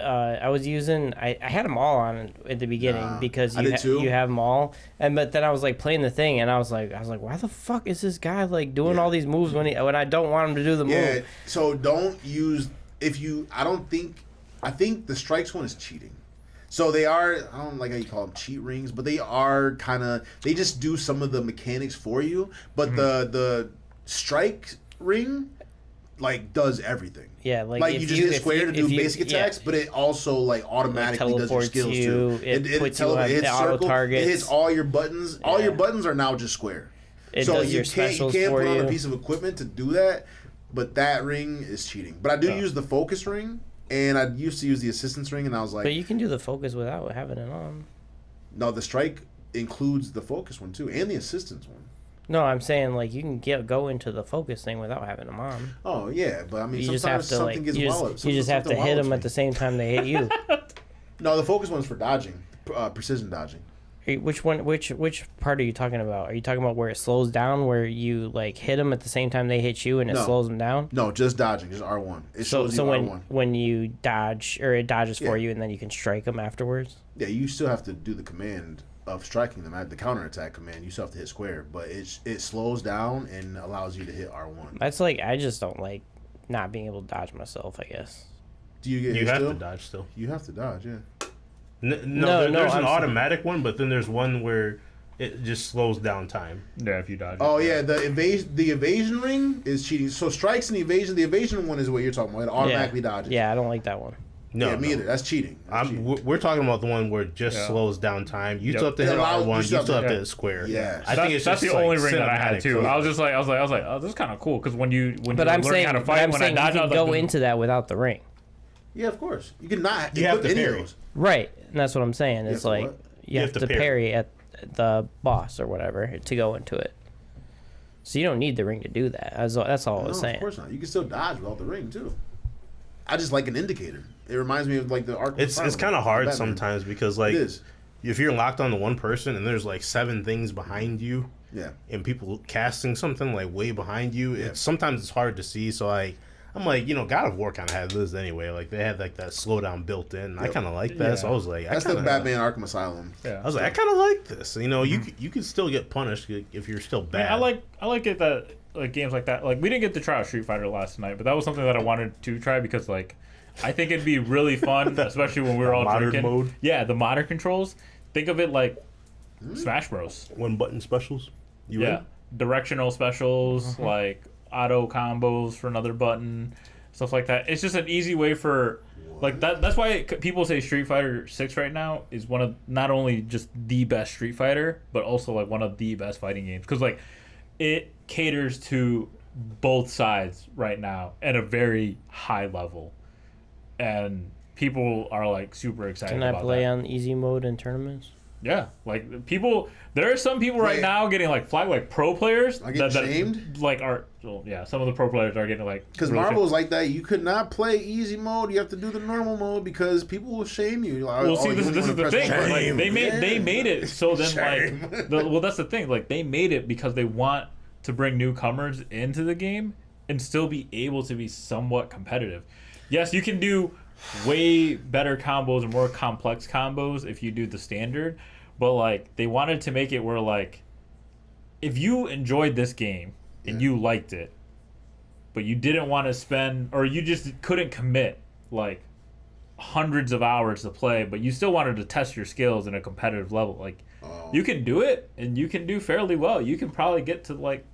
I was using I had them all on at the beginning Nah, because I did too. you have them all, but then I was like playing the thing and I was like why the fuck is this guy like doing Yeah. all these moves when I don't want him to do the Yeah, move? so don't use I think the strikes one is cheating. So they are, I don't like how you call them cheat rings, but they are they just do some of the mechanics for you, but the strike ring like does everything. Yeah, like Like if you just hit square to do if you- basic attacks, but it also like automatically does your teleports skills you, too. it puts you tele- on it hits auto circle, targets. it hits all your buttons. All your Yeah. buttons are now just square. It so does you your can't specials put for on you. a piece of equipment to do that, but that ring is cheating. But I do Yeah. use the focus ring, and I used to use the assistance ring, and I was like, But you can do the focus without having it on. no, the strike includes the focus one too, and the assistance one. No, I'm saying like you can go into the focus thing without having them on. Oh yeah, but I mean You just have sometimes to something like gets you walloped. just have to Something hit them wallops at the me. same time they hit you. No, the focus one's for dodging, precision dodging. Hey, which part are you talking about? Are you talking about where it slows down, where you like hit them at the same time they hit you and it No. slows them down? No, just dodging, just R1. It So shows you R1. when you dodge or it dodges for Yeah. you and then you can strike them afterwards. Yeah, you still have to do the command of striking them at the counterattack command. You still have to hit square, but it slows down and allows you to hit R1. That's like I just don't like not being able to dodge myself. I guess. Do you get You hit have still? to dodge still. You have to dodge, yeah. No, there's I'm an saying- automatic one, but then there's one where it just slows down time. Yeah, if you dodge. Oh it. yeah, the evasion ring is cheating. So strikes and the evasion one is what you're talking about. It automatically dodges. Yeah, I don't like that one. No, yeah, me either. That's cheating. That's cheating. We're talking about the one where it just Yeah. slows down time. You Yep. still have to It hit allows- R1. You still have to yeah. hit square. Yeah. I think it's that's just the only like ring that I had cinematic. too. I was like, oh, this is kind of cool because when you But you're I'm learning saying, how to but fight, I'm when saying I you dodge, I can was go like, into that without the ring. Yeah, of course. You can not You have equip to any of parry. those. Right, and that's what I'm saying. have It's to like what? you have to parry at the boss or whatever to go into it. So you don't need the ring to do that. That's all I No, was saying. of course not. You can still dodge without the ring too. I just like an indicator. It reminds me of like the Arkham It's Asylum, kind of hard Batman. sometimes because like It is. if you're locked on to one person and there's like 7 things behind you Yeah. and people casting something like way behind you, it's sometimes it's hard to see. So I'm like, God of War kind of had this anyway. Like they had like that slowdown built in. I Yep. kind of like that. Yeah. So I was like, That's the Batman Arkham Asylum. yeah. I was like, I kind of like this. You could still get punished if you're still bad. I like it that like games like that. Like we didn't get to try out Street Fighter last night, but that was something that I wanted to try because like I think it'd be really fun, especially when we were all modern drinking. mode? Yeah, the modern controls. Think of it like Smash Bros. One button specials. You Yeah, in? directional specials like auto combos for another button, stuff like that. It's just an easy way for like that. That's why people say Street Fighter 6 right now is one of not only just the best Street Fighter, but also like one of the best fighting games because like it caters to both sides right now at a very high level, and people are like super excited Can I about play that. on easy mode in tournaments? Yeah, like people. There are some people right Wait. now getting like flagged, like pro players. Are getting shamed? Like are well, yeah. Some of the pro players are getting like Because really Marvel's like that. You could not play easy mode. You have to do the normal mode because people will shame you. Like, Well, oh, see, you this only is wanna the press thing. one button. Like they made it so then Shame. like well that's the thing. Like they made it because they want to bring newcomers into the game and still be able to be somewhat competitive. Yes, you can do way better combos and more complex combos if you do the standard, but like they wanted to make it where like if you enjoyed this game and you liked it, but you didn't want to spend or you just couldn't commit like hundreds of hours to play, but you still wanted to test your skills in a competitive level, like you can do it and you can do fairly well. You can probably get to like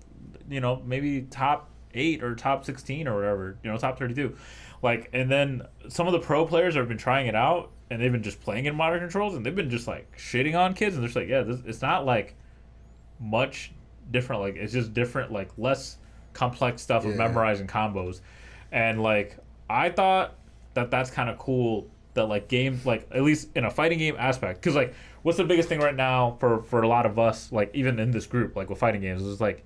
maybe top 8 or top 16 or whatever, top 32. Like, and then some of the pro players have been trying it out and they've been just playing in modern controls and they've been just like shitting on kids and they're just like, yeah, it's not like much different. Like it's just different, like less complex stuff of memorizing combos, and like I thought that's kind of cool that like games like at least in a fighting game aspect, because like what's the biggest thing right now for a lot of us, like even in this group, like with fighting games, is like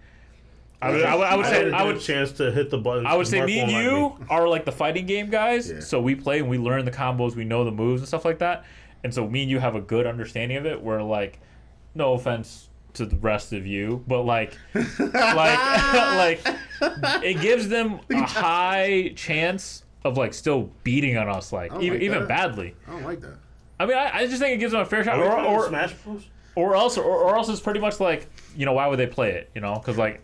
I would chance to hit the buttons. I would say me and you are like the fighting game guys. Yeah. So we play and we learn the combos, we know the moves and stuff like that. And so me and you have a good understanding of it. Where like, no offense to the rest of you, but like it gives them a high chance of like still beating on us, like even badly. I don't like that. I mean, I just think it gives them a fair shot. Or Smash Bros. Or else it's pretty much like, you know, why would they play it? You know, because like.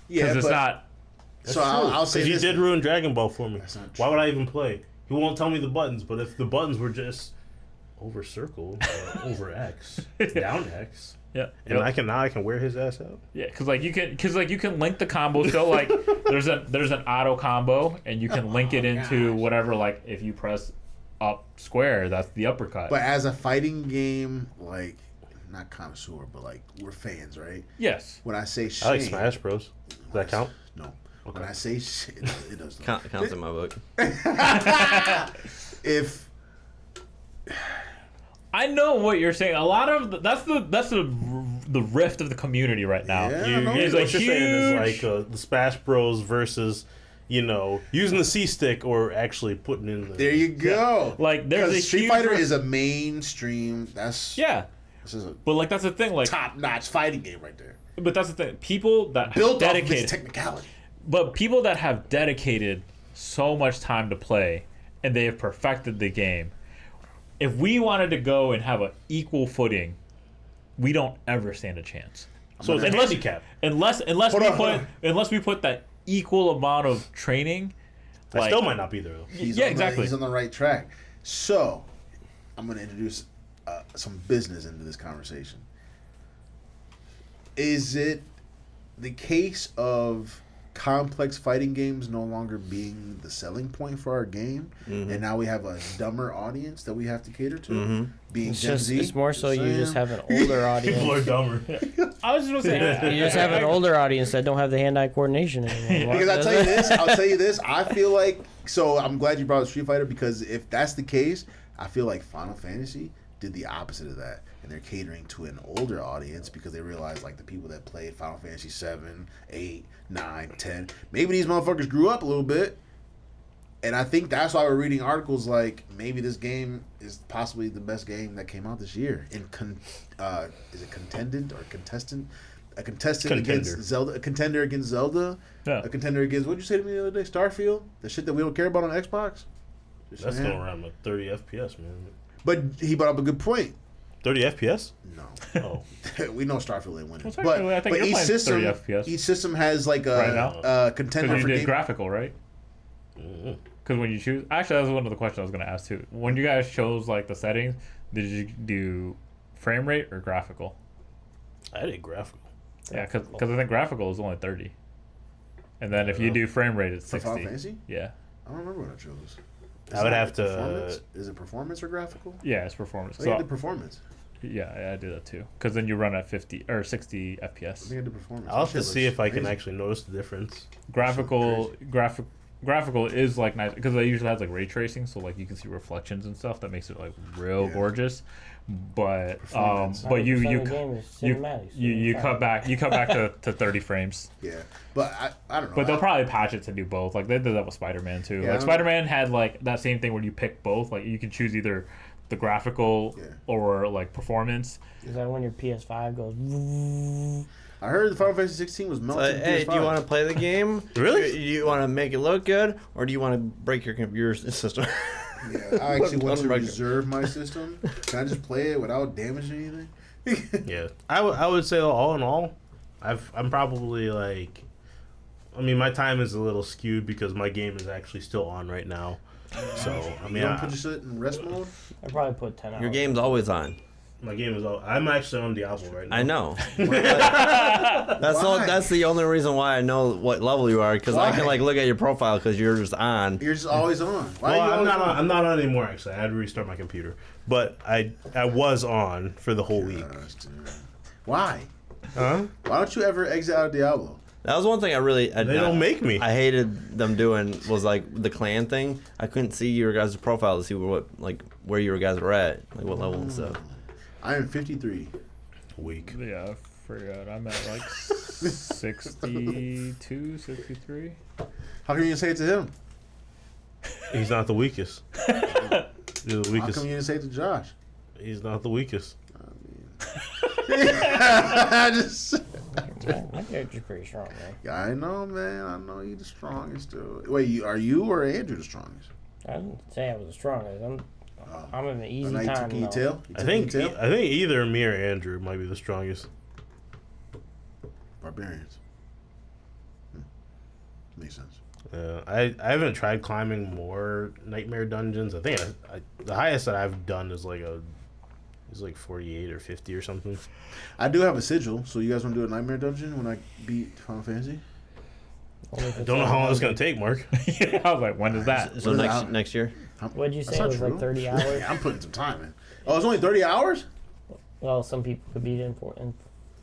Because it's not. So I'll say Because this. you did ruin Dragon Ball for me. That's not Why true. would I even play? He won't tell me the buttons, but if the buttons were just over circle, over X, down X, Yeah. and I can wear his ass out. Yeah, because you can link the combo. So like, there's an auto combo, and you can link it into whatever. Like, if you press up square, that's the uppercut. But as a fighting game, like, not connoisseur, but like we're fans, right? Yes. When I say Shane, I like Smash Bros. Does that count? No. When I say shit, it does not. Counts in my book. If I know what you're saying. A lot of that's the rift of the community right now. Yeah. I know. It's What like you're saying is huge. like the Smash Bros. Versus, you know, using the C stick or actually putting in the. there you go. Like, there's a Because Street huge Fighter rift- is a mainstream. This is a But like that's the thing. Like, top-notch fighting game right there. but that's the thing. People that Built have off of its dedicated. technicality. But people that have dedicated so much time to play and they have perfected the game, if we wanted to go and have an equal footing, we don't ever stand a chance. So it's a Unless- handicap. Unless we put that equal amount of training. I like, still might not be there though. Exactly. He's on the right track. So, I'm going to introduce some business into this conversation. Is it the case of complex fighting games no longer being the selling point for our game, and now we have a dumber audience that we have to cater to? Being It's Gen just Z? it's more so you just Sam? have an older audience. People are dumber. I was just gonna say. You just have an older audience that don't have the hand-eye coordination anymore. Because I'll tell you this. I feel like, so I'm glad you brought up Street Fighter, because if that's the case, I feel like Final Fantasy did the opposite of that, and they're catering to an older audience because they realize like the people that played Final Fantasy 7, 8, 9, 10, maybe these motherfuckers grew up a little bit, and I think that's why we're reading articles like maybe this game is possibly the best game that came out this year. Is it contendant or contestant? A contestant against Contender. Zelda, a contender against Zelda, Yeah. a contender against, what'd you say to me the other day? Starfield? The shit that we don't care about on Xbox? Just That's saying. going around with 30 FPS, man. But he brought up a good point. 30 FPS? No. Oh. We know Starfield ain't winning. Well, but technically, I think but you're each playing system, 30 FPS. each system has like Right now? a contender Because for you did game. graphical, right? Because when you choose, actually, that was one of the questions I was going to ask too. When you guys chose like the settings, did you do frame rate or graphical? I did graphical. Yeah, because I think graphical is only 30, and then if you do frame rate, it's For 60. Final Fantasy? Yeah, I don't remember what I chose. I would have to. Performance? Is it performance or graphical? yeah, it's performance. I think I So did performance. yeah, I did that too. Because then you run at 50 or 60 I FPS. think I did performance. I'll have That to shit see looks if I can amazing. actually notice the difference. Graphical is like nice because it usually has like ray tracing, so like you can see reflections and stuff that makes it like real Yeah. gorgeous. But Performance. but you 90% of the game is cinematics, you so cut back to 30 frames. Yeah. But I don't know. But they'll probably patch it to do both. Like they did that with Spider-Man too. Yeah, I Like don't- Spider-Man had like that same thing where you pick both. Like you can choose either the graphical Yeah. or like performance. Is that when your PS5 goes? I heard the Final Fantasy 16 was melting. So, hey, do you want to play the game? Really? Do you want to make it look good, or do you want to break your computer system? Yeah, I actually want to Unbreakable. reserve my system. Can I just play it without damaging anything? Yeah, I would say all in all, I'm probably like, I mean, my time is a little skewed because my game is actually still on right now. So I mean, You don't put your shit in rest mode? I probably put 10 hours. Your game's always on. my game is all. I'm actually on Diablo right now. I know. Why? That's the only reason why I know what level you are, because I can Why? like look at your profile because you're just on. You're just always on. Why Well, are you I'm always not. on? I'm not on anymore. Actually, I had to restart my computer, but I was on for the whole week. Gosh, dude. Why? Huh? Why don't you ever exit out of Diablo? That was one thing They don't make me. I hated them doing was like the clan thing. I couldn't see your guys' profile to see where you guys were at, like what level and stuff. I am 53. Weak. Yeah, I forgot. I'm at like 62, 63. How can you say it to him? He's not the weakest. You're the How weakest. come you didn't say it to Josh? He's not the weakest. I just. My character's pretty strong, man. Yeah, I know, man. I know you the strongest, dude. Wait, are you or Andrew the strongest? I didn't say I was the strongest. I'm in an Oh, easy now you time. took your though. tail? You I took think your tail? either me or Andrew might be the strongest. Barbarians. Makes sense. I haven't tried climbing more nightmare dungeons. I think the highest that I've done is like 48 or 50 or something. I do have a sigil, so you guys want to do a nightmare dungeon when I beat Final Fantasy? Only if I it's don't know all how long it's 100. gonna take, Mark. Yeah, I was like, when is that? So What is it? next year. What'd you That's say? It not was like true. 30 hours? I'm putting some time in. Oh, it's only 30 hours? Well, some people could beat it in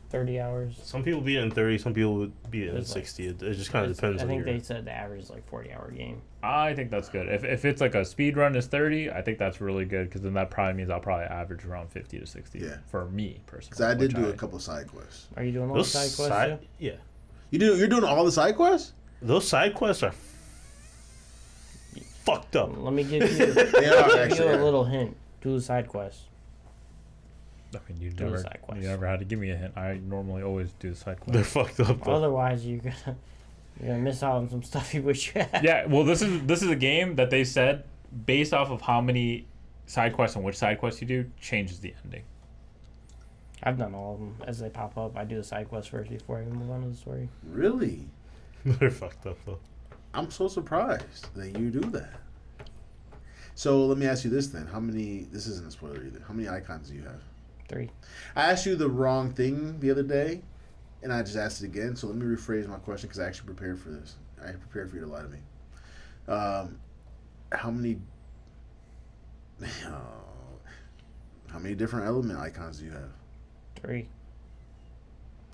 30 hours. Some people beat it in 30. Some people would beat it in It's like- 60. It just kind of depends I on think your. they said the average is like 40-hour game. I think that's good. If it's like a speed run is 30, I think that's really good because then that probably means I'll probably average around 50 to 60. Yeah. For me personally. Because I did which do a couple side quests. Are you doing all Those the side quests too? yeah, You're doing all the side quests? those side quests are fucked up. Let me give you, They are, give you actually. a little hint. Do the side quests. I mean, you Do the never, side quest. you never had to give me a hint. I normally always do the side They're quest. fucked up. Though. Otherwise, you're gonna miss out on some stuff you wish you had. Yeah, well, this is a game that they said based off of how many side quests and which side quests you do changes the ending. I've done all of them as they pop up. I do the side quest first before I even move on to the story. Really? They're fucked up though. I'm so surprised that you do that. So let me ask you this then. This isn't a spoiler either. How many icons do you have? 3. I asked you the wrong thing the other day, and I just asked it again. So let me rephrase my question because I actually prepared for this. I prepared for you to lie to me. How many? How many different element icons do you have? 3.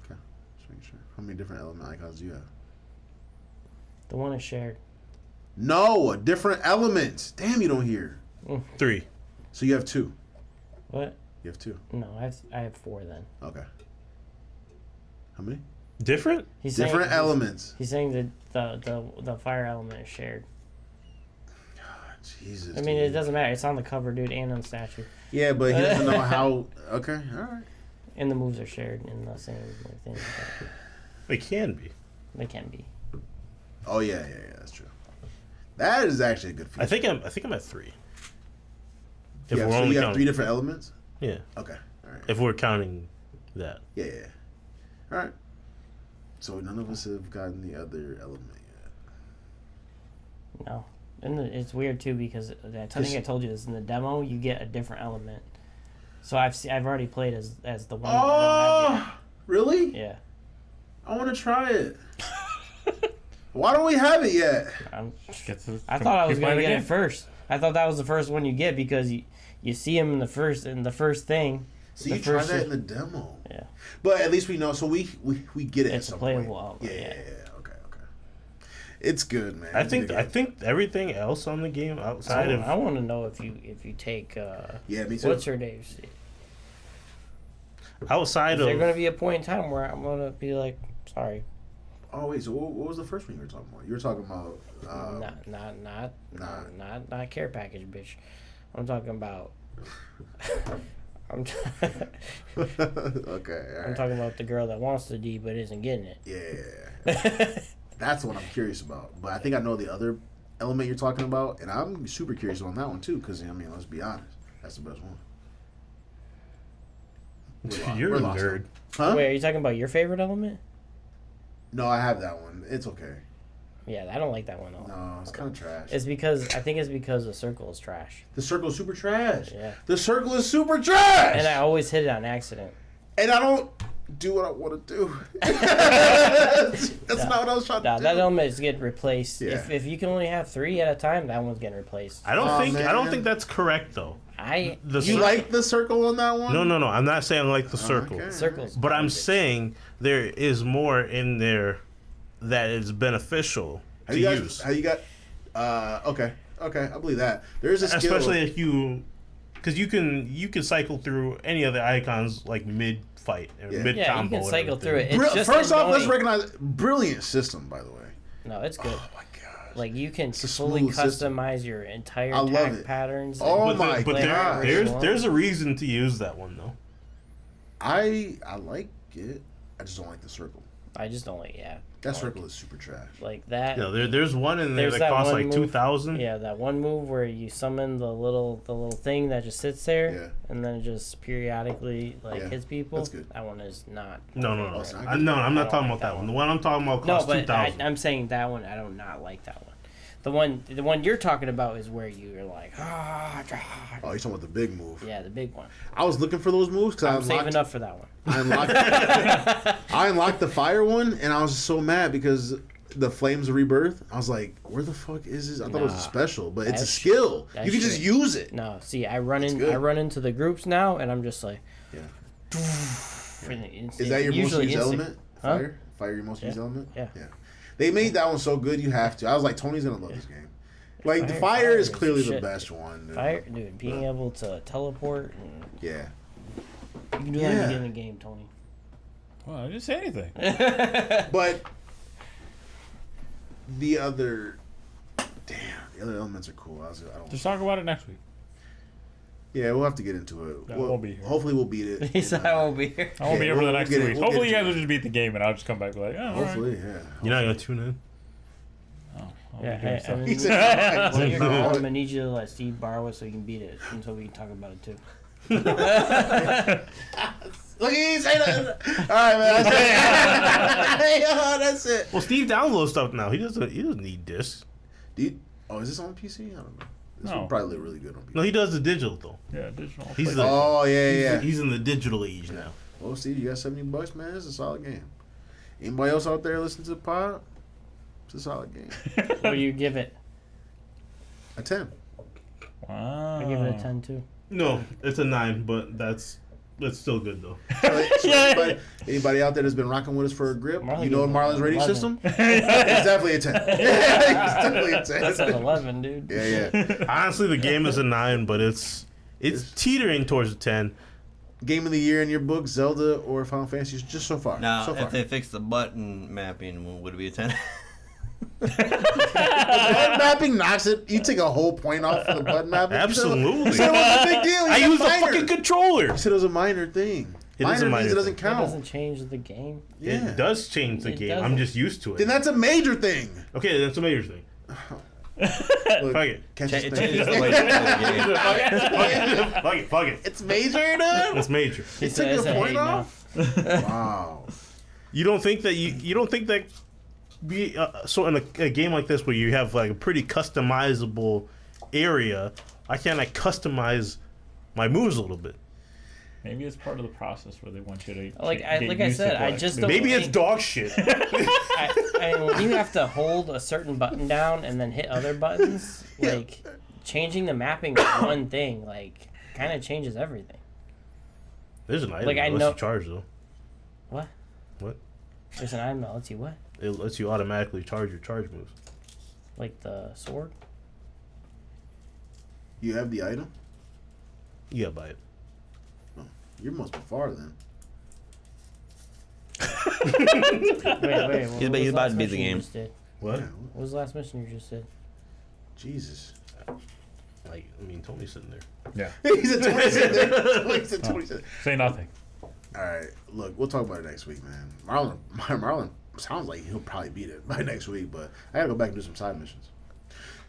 Okay, just making sure. How many different element icons do you have? The one is shared. No, different elements. Damn, you don't hear. 3. So you have 2. What? You have 2. No, I have 4 then. Okay. How many? Different? He's Different saying, elements. He's saying that the fire element is shared. Jesus. I mean, it dude. doesn't matter. It's on the cover, dude, and on the statue. Yeah, but he doesn't know how. Okay, all right. And the moves are shared in the same thing. They can be. They can be. Oh yeah, that's true. That is actually a good feature. I think I'm at 3. If Yeah, we're so only you have counting, 3 different elements. yeah. Okay, all right. If we're counting that, Yeah. All right. So none of us have gotten the other element yet. No. And it's weird too because I think I told you this in the demo. You get a different element. So I've already played as the one. that I don't have Oh, really? yet. Yeah. I want to try it. Why don't we have it yet? I thought I was Keep playing gonna the get game. it first. I thought that was the first one you get because you see him in the first thing. So The you tried first- that in the demo. Yeah. But at least we know. So we get it. It's at a some playable point. element, Yeah. yeah. Okay. It's good, man. I It's think good. I think everything else on the game outside I of want to know if you take Yeah, me too. what's her name? outside Is there of gonna be a point in time where I'm gonna be like, sorry, Oh wait, so what was the first one you were talking about? You were talking about not care package, bitch. I'm talking about. okay, all I'm right. talking about the girl that wants the D but isn't getting it. Yeah, that's what I'm curious about. But I think I know the other element you're talking about, and I'm super curious on that one too. Because I mean, let's be honest, that's the best one. you're We're a lost nerd. Huh? Wait, are you talking about your favorite element? No, I have that one. It's okay. Yeah, I don't like that one at all. No, it's kind of trash. I think it's because the circle is trash. The circle is super trash. Yeah. The circle is super trash. And I always hit it on accident. And I don't do what I want to do. That's not what I was trying to do. That element is getting replaced. Yeah. If you can only have 3 at a time, that one's getting replaced. I don't Aw, think man. that's correct though. You like the circle on that one? No. I'm not saying I like the circle. Okay. circles, But I'm saying there is more in there that is beneficial to use. How you got? Okay, I believe that there is a skill. Especially if you, because you can cycle through any of the icons like mid fight or mid yeah, combo. you can cycle and through it. everything. It's just First off, let's annoying. recognize brilliant system. By the way, No, it's good. oh my gosh, Like you can a fully smooth system. customize your entire I love attack it. patterns. Oh and my But gosh. there's a reason to use that one though. I like it. I just don't like the circle. I just don't like That circle is super trash. like that. There's one in there There's that that costs one like move. 2,000. Yeah, that one move where you summon the little thing that just sits there, Yeah. and then it just periodically Yeah, hits people. that's good. That one is not. No. Oh, it's not I'm good? not I don't talking like about that that one. The one I'm talking about No, costs but 2,000. I'm saying that one. I do not like that one. The one you're talking about is where you're like, Oh, you're talking about the big move. yeah, the big one. I was looking for those moves because I'm saving up for that one. I unlocked the fire one, and I was so mad because the Flames of Rebirth. I was like, where the fuck is this? I thought it was a Nah. special, but it's a That skill. that You can just shit- use it. No, see, I run good. into the groups now, and I'm just like, Yeah. Is Is that your most used element? Huh? Fire? Fire your most used element? Yeah. They made that one so good you have to. I was like, Tony's gonna love this game. Like the Fire fire is is clearly the shit. best one. Dude. Fire, dude, being able to teleport, and Yeah. you can do that Yeah. in the game, Tony. Well, I didn't say anything. But the other the other elements are cool. I don't Just talk about it next week. Yeah, we'll have to get into it. I won't be here. Hopefully we'll beat it. He said I won't be here. I won't be here for the next 2 weeks. we'll Hopefully, you get guys to will just beat the game, and I'll just come back like, oh, Hopefully, yeah. You're not gonna tune in. I'll Yeah, be doing hey, stuff. I He mean, said, when you're no. going, I'm gonna need you to let Steve borrow it so he can beat it, and so we can talk about it too. Look, he ain't say nothing. All right, man. That's it. Well, Steve downloads stuff now. He doesn't need discs. Is this on PC? I don't know. This No. would probably look really good on PC. No, he does the digital though. Yeah, digital. He's the Oh yeah. he's in the digital age now. Well, Steve, you got $70, man. It's a solid game. Anybody else out there listening to the pod? It's a solid game. What do you give it? A 10. Wow. I give it a 10 too. No, it's a 9, but that's still good though. So anybody out there that's been rocking with us for a grip, Marlon you know gave Marlon's it rating 11. system? It's definitely a 10. It's definitely a 10. That's an 11, dude. Yeah. Honestly, the game is a 9, but it's teetering towards a 10. Game of the year in your book, Zelda or Final Fantasy, just so far. Now, so far. if they fix the button mapping, would it be a 10? Button mapping knocks it. You take a whole point off for the button mapping. Absolutely. You said it was a big deal. You I said use a minor. fucking controller. You said it was a minor thing. It is a minor minor means it doesn't thing. That count. doesn't change the game. Yeah. It does change the It game. I'm doesn't. just used to it. Then that's a major thing. Okay, that's a major thing. Look, Fuck it. catch It this changes thing. the way you play the game. Fuck it. It's major, dude. It's major. You He took said, your "Hey, point no." off. Wow. You don't think that you don't think that be so in a game like this where you have like a pretty customizable area, why can't I customize my moves a little bit? Maybe it's part of the process where they want you to Like I used to said, I play. just don't Maybe it's think- dog shit. when you have to hold a certain button down and then hit other buttons, like changing the mapping of one thing, like kind of changes everything. There's an item Like, I that lets know- you charge though. What? What? There's an item that lets you what? It lets you automatically charge your charge moves. Like the sword? You have the item? You gotta buy it. You must be far then. Wait. He's What was about last to beat the mission you game. just did? What? Yeah, What was the last mission you just did? Jesus. Like, I mean, Tony's sitting there. Yeah. He said 20 cents there. He said 20 cents. Say nothing. All right, look, we'll talk about it next week, man. Marlon sounds like he'll probably beat it by next week, but I gotta go back and do some side missions.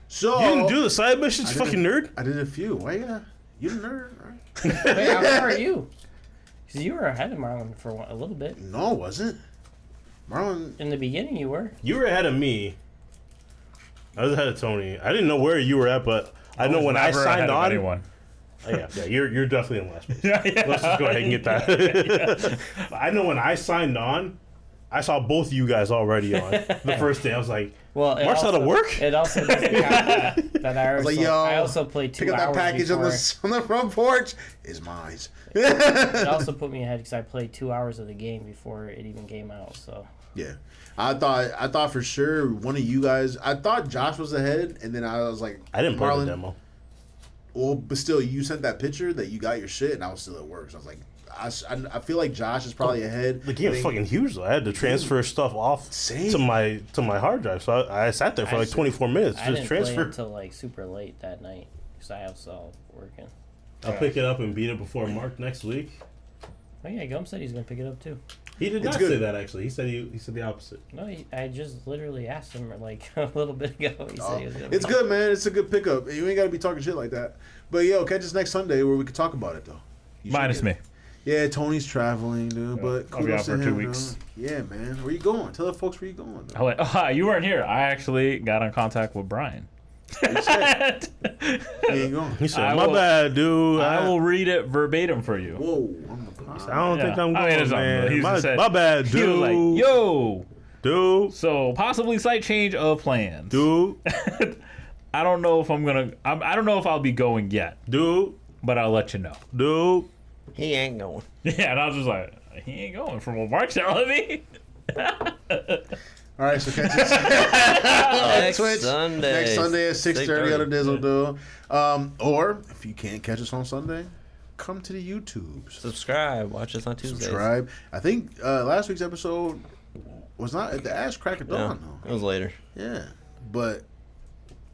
So You didn't do the side missions, I you did fucking nerd. I did a few. Why you gotta? You the nerd, right? Wait, how far are you? Because you were ahead of Marlon for a little bit. No, it wasn't. Marlon. In the beginning, you were. You were ahead of me. I was ahead of Tony. I didn't know where you were at, but I know was when I never ahead signed of on. anyone. Oh, yeah, you're definitely in last place. Yeah. Let's just go ahead and get that. I know when I signed on, I saw both of you guys already on the first day. I was like, Well, it Mark's out of also- work? It also doesn't count that I was also, like, yo, I also played 2 Pick up hours that package before. on the front porch. It's mine. It also put me ahead because I played 2 hours of the game before it even came out. So Yeah, I thought for sure one of you guys. I thought Josh was ahead, and then I was like, I didn't play Marlon, the demo. Well, but still, you sent that picture that you got your shit, and I was still at work. So I was like, I feel like Josh is probably ahead. The game's fucking huge though. I had to transfer stuff off Same. to my hard drive, so I sat there for like 24 minutes I just didn't play transfer. until like super late that night because I was all working. I'll pick it up and beat it before Mark next week. Oh yeah, Gum said he's gonna pick it up too. He did It's not good. say that actually. He said the opposite. No, I just literally asked him like a little bit ago. He said he was gonna. It's pick it good, man. It's a good pickup. You ain't got to be talking shit like that. But yo, catch us next Sunday where we can talk about it though. You should Minus get me. it. Yeah, Tony's traveling, dude. Yeah, But I'll be kudos out to for 2 him, weeks. dude. Yeah, man. Where you going? Tell the folks where you going. Though. Oh, wait. You weren't here. I actually got in contact with Brian. You said you ain't going. He said, I "My will- bad, dude. I will read it verbatim for you. Whoa, I'm the pod. I don't think I'm I mean, going, it's not- man. he just said- My bad, He dude. was like, yo, dude, so possibly slight change of plans. dude, I don't know if I don't know if I'll be going yet, dude, but I'll let you know. dude." He ain't going. Yeah, and I was just like, he ain't going from what Mark's telling me. All right, so catch us Next Twitch Sunday. next Sunday at 6:30 on the 6:30. Dizzle Do. Or if you can't catch us on Sunday, come to the YouTubes. Subscribe. Watch us on Tuesdays. Subscribe. I think last week's episode was not at the Ash Crack of Yeah, Dawn it though. was later. Yeah, but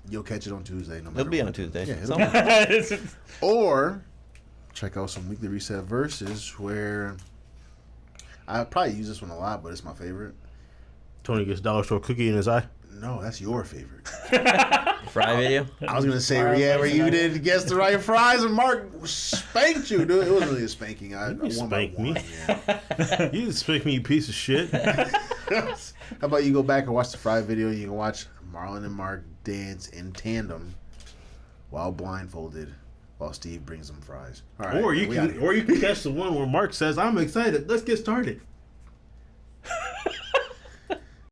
you'll catch it on Tuesday. No matter It'll be what. on Tuesday. Yeah, it'll Somewhere. Or check out some Weekly Reset verses where I probably use this one a lot, but it's my favorite. Tony gets dollar store cookie in his eye. No, that's your favorite. Fry video. I was gonna say, yeah, where you didn't guess the right fries and Mark spanked you, dude. It wasn't really a spanking. I You won by spanked me. one, yeah. You didn't spank me, you piece of shit. How about you go back and watch the fry video? You can watch Marlon and Mark dance in tandem while blindfolded, while Steve brings them fries. All right, Or we you outta can here. catch the one where Mark says, "I'm excited. Let's get started."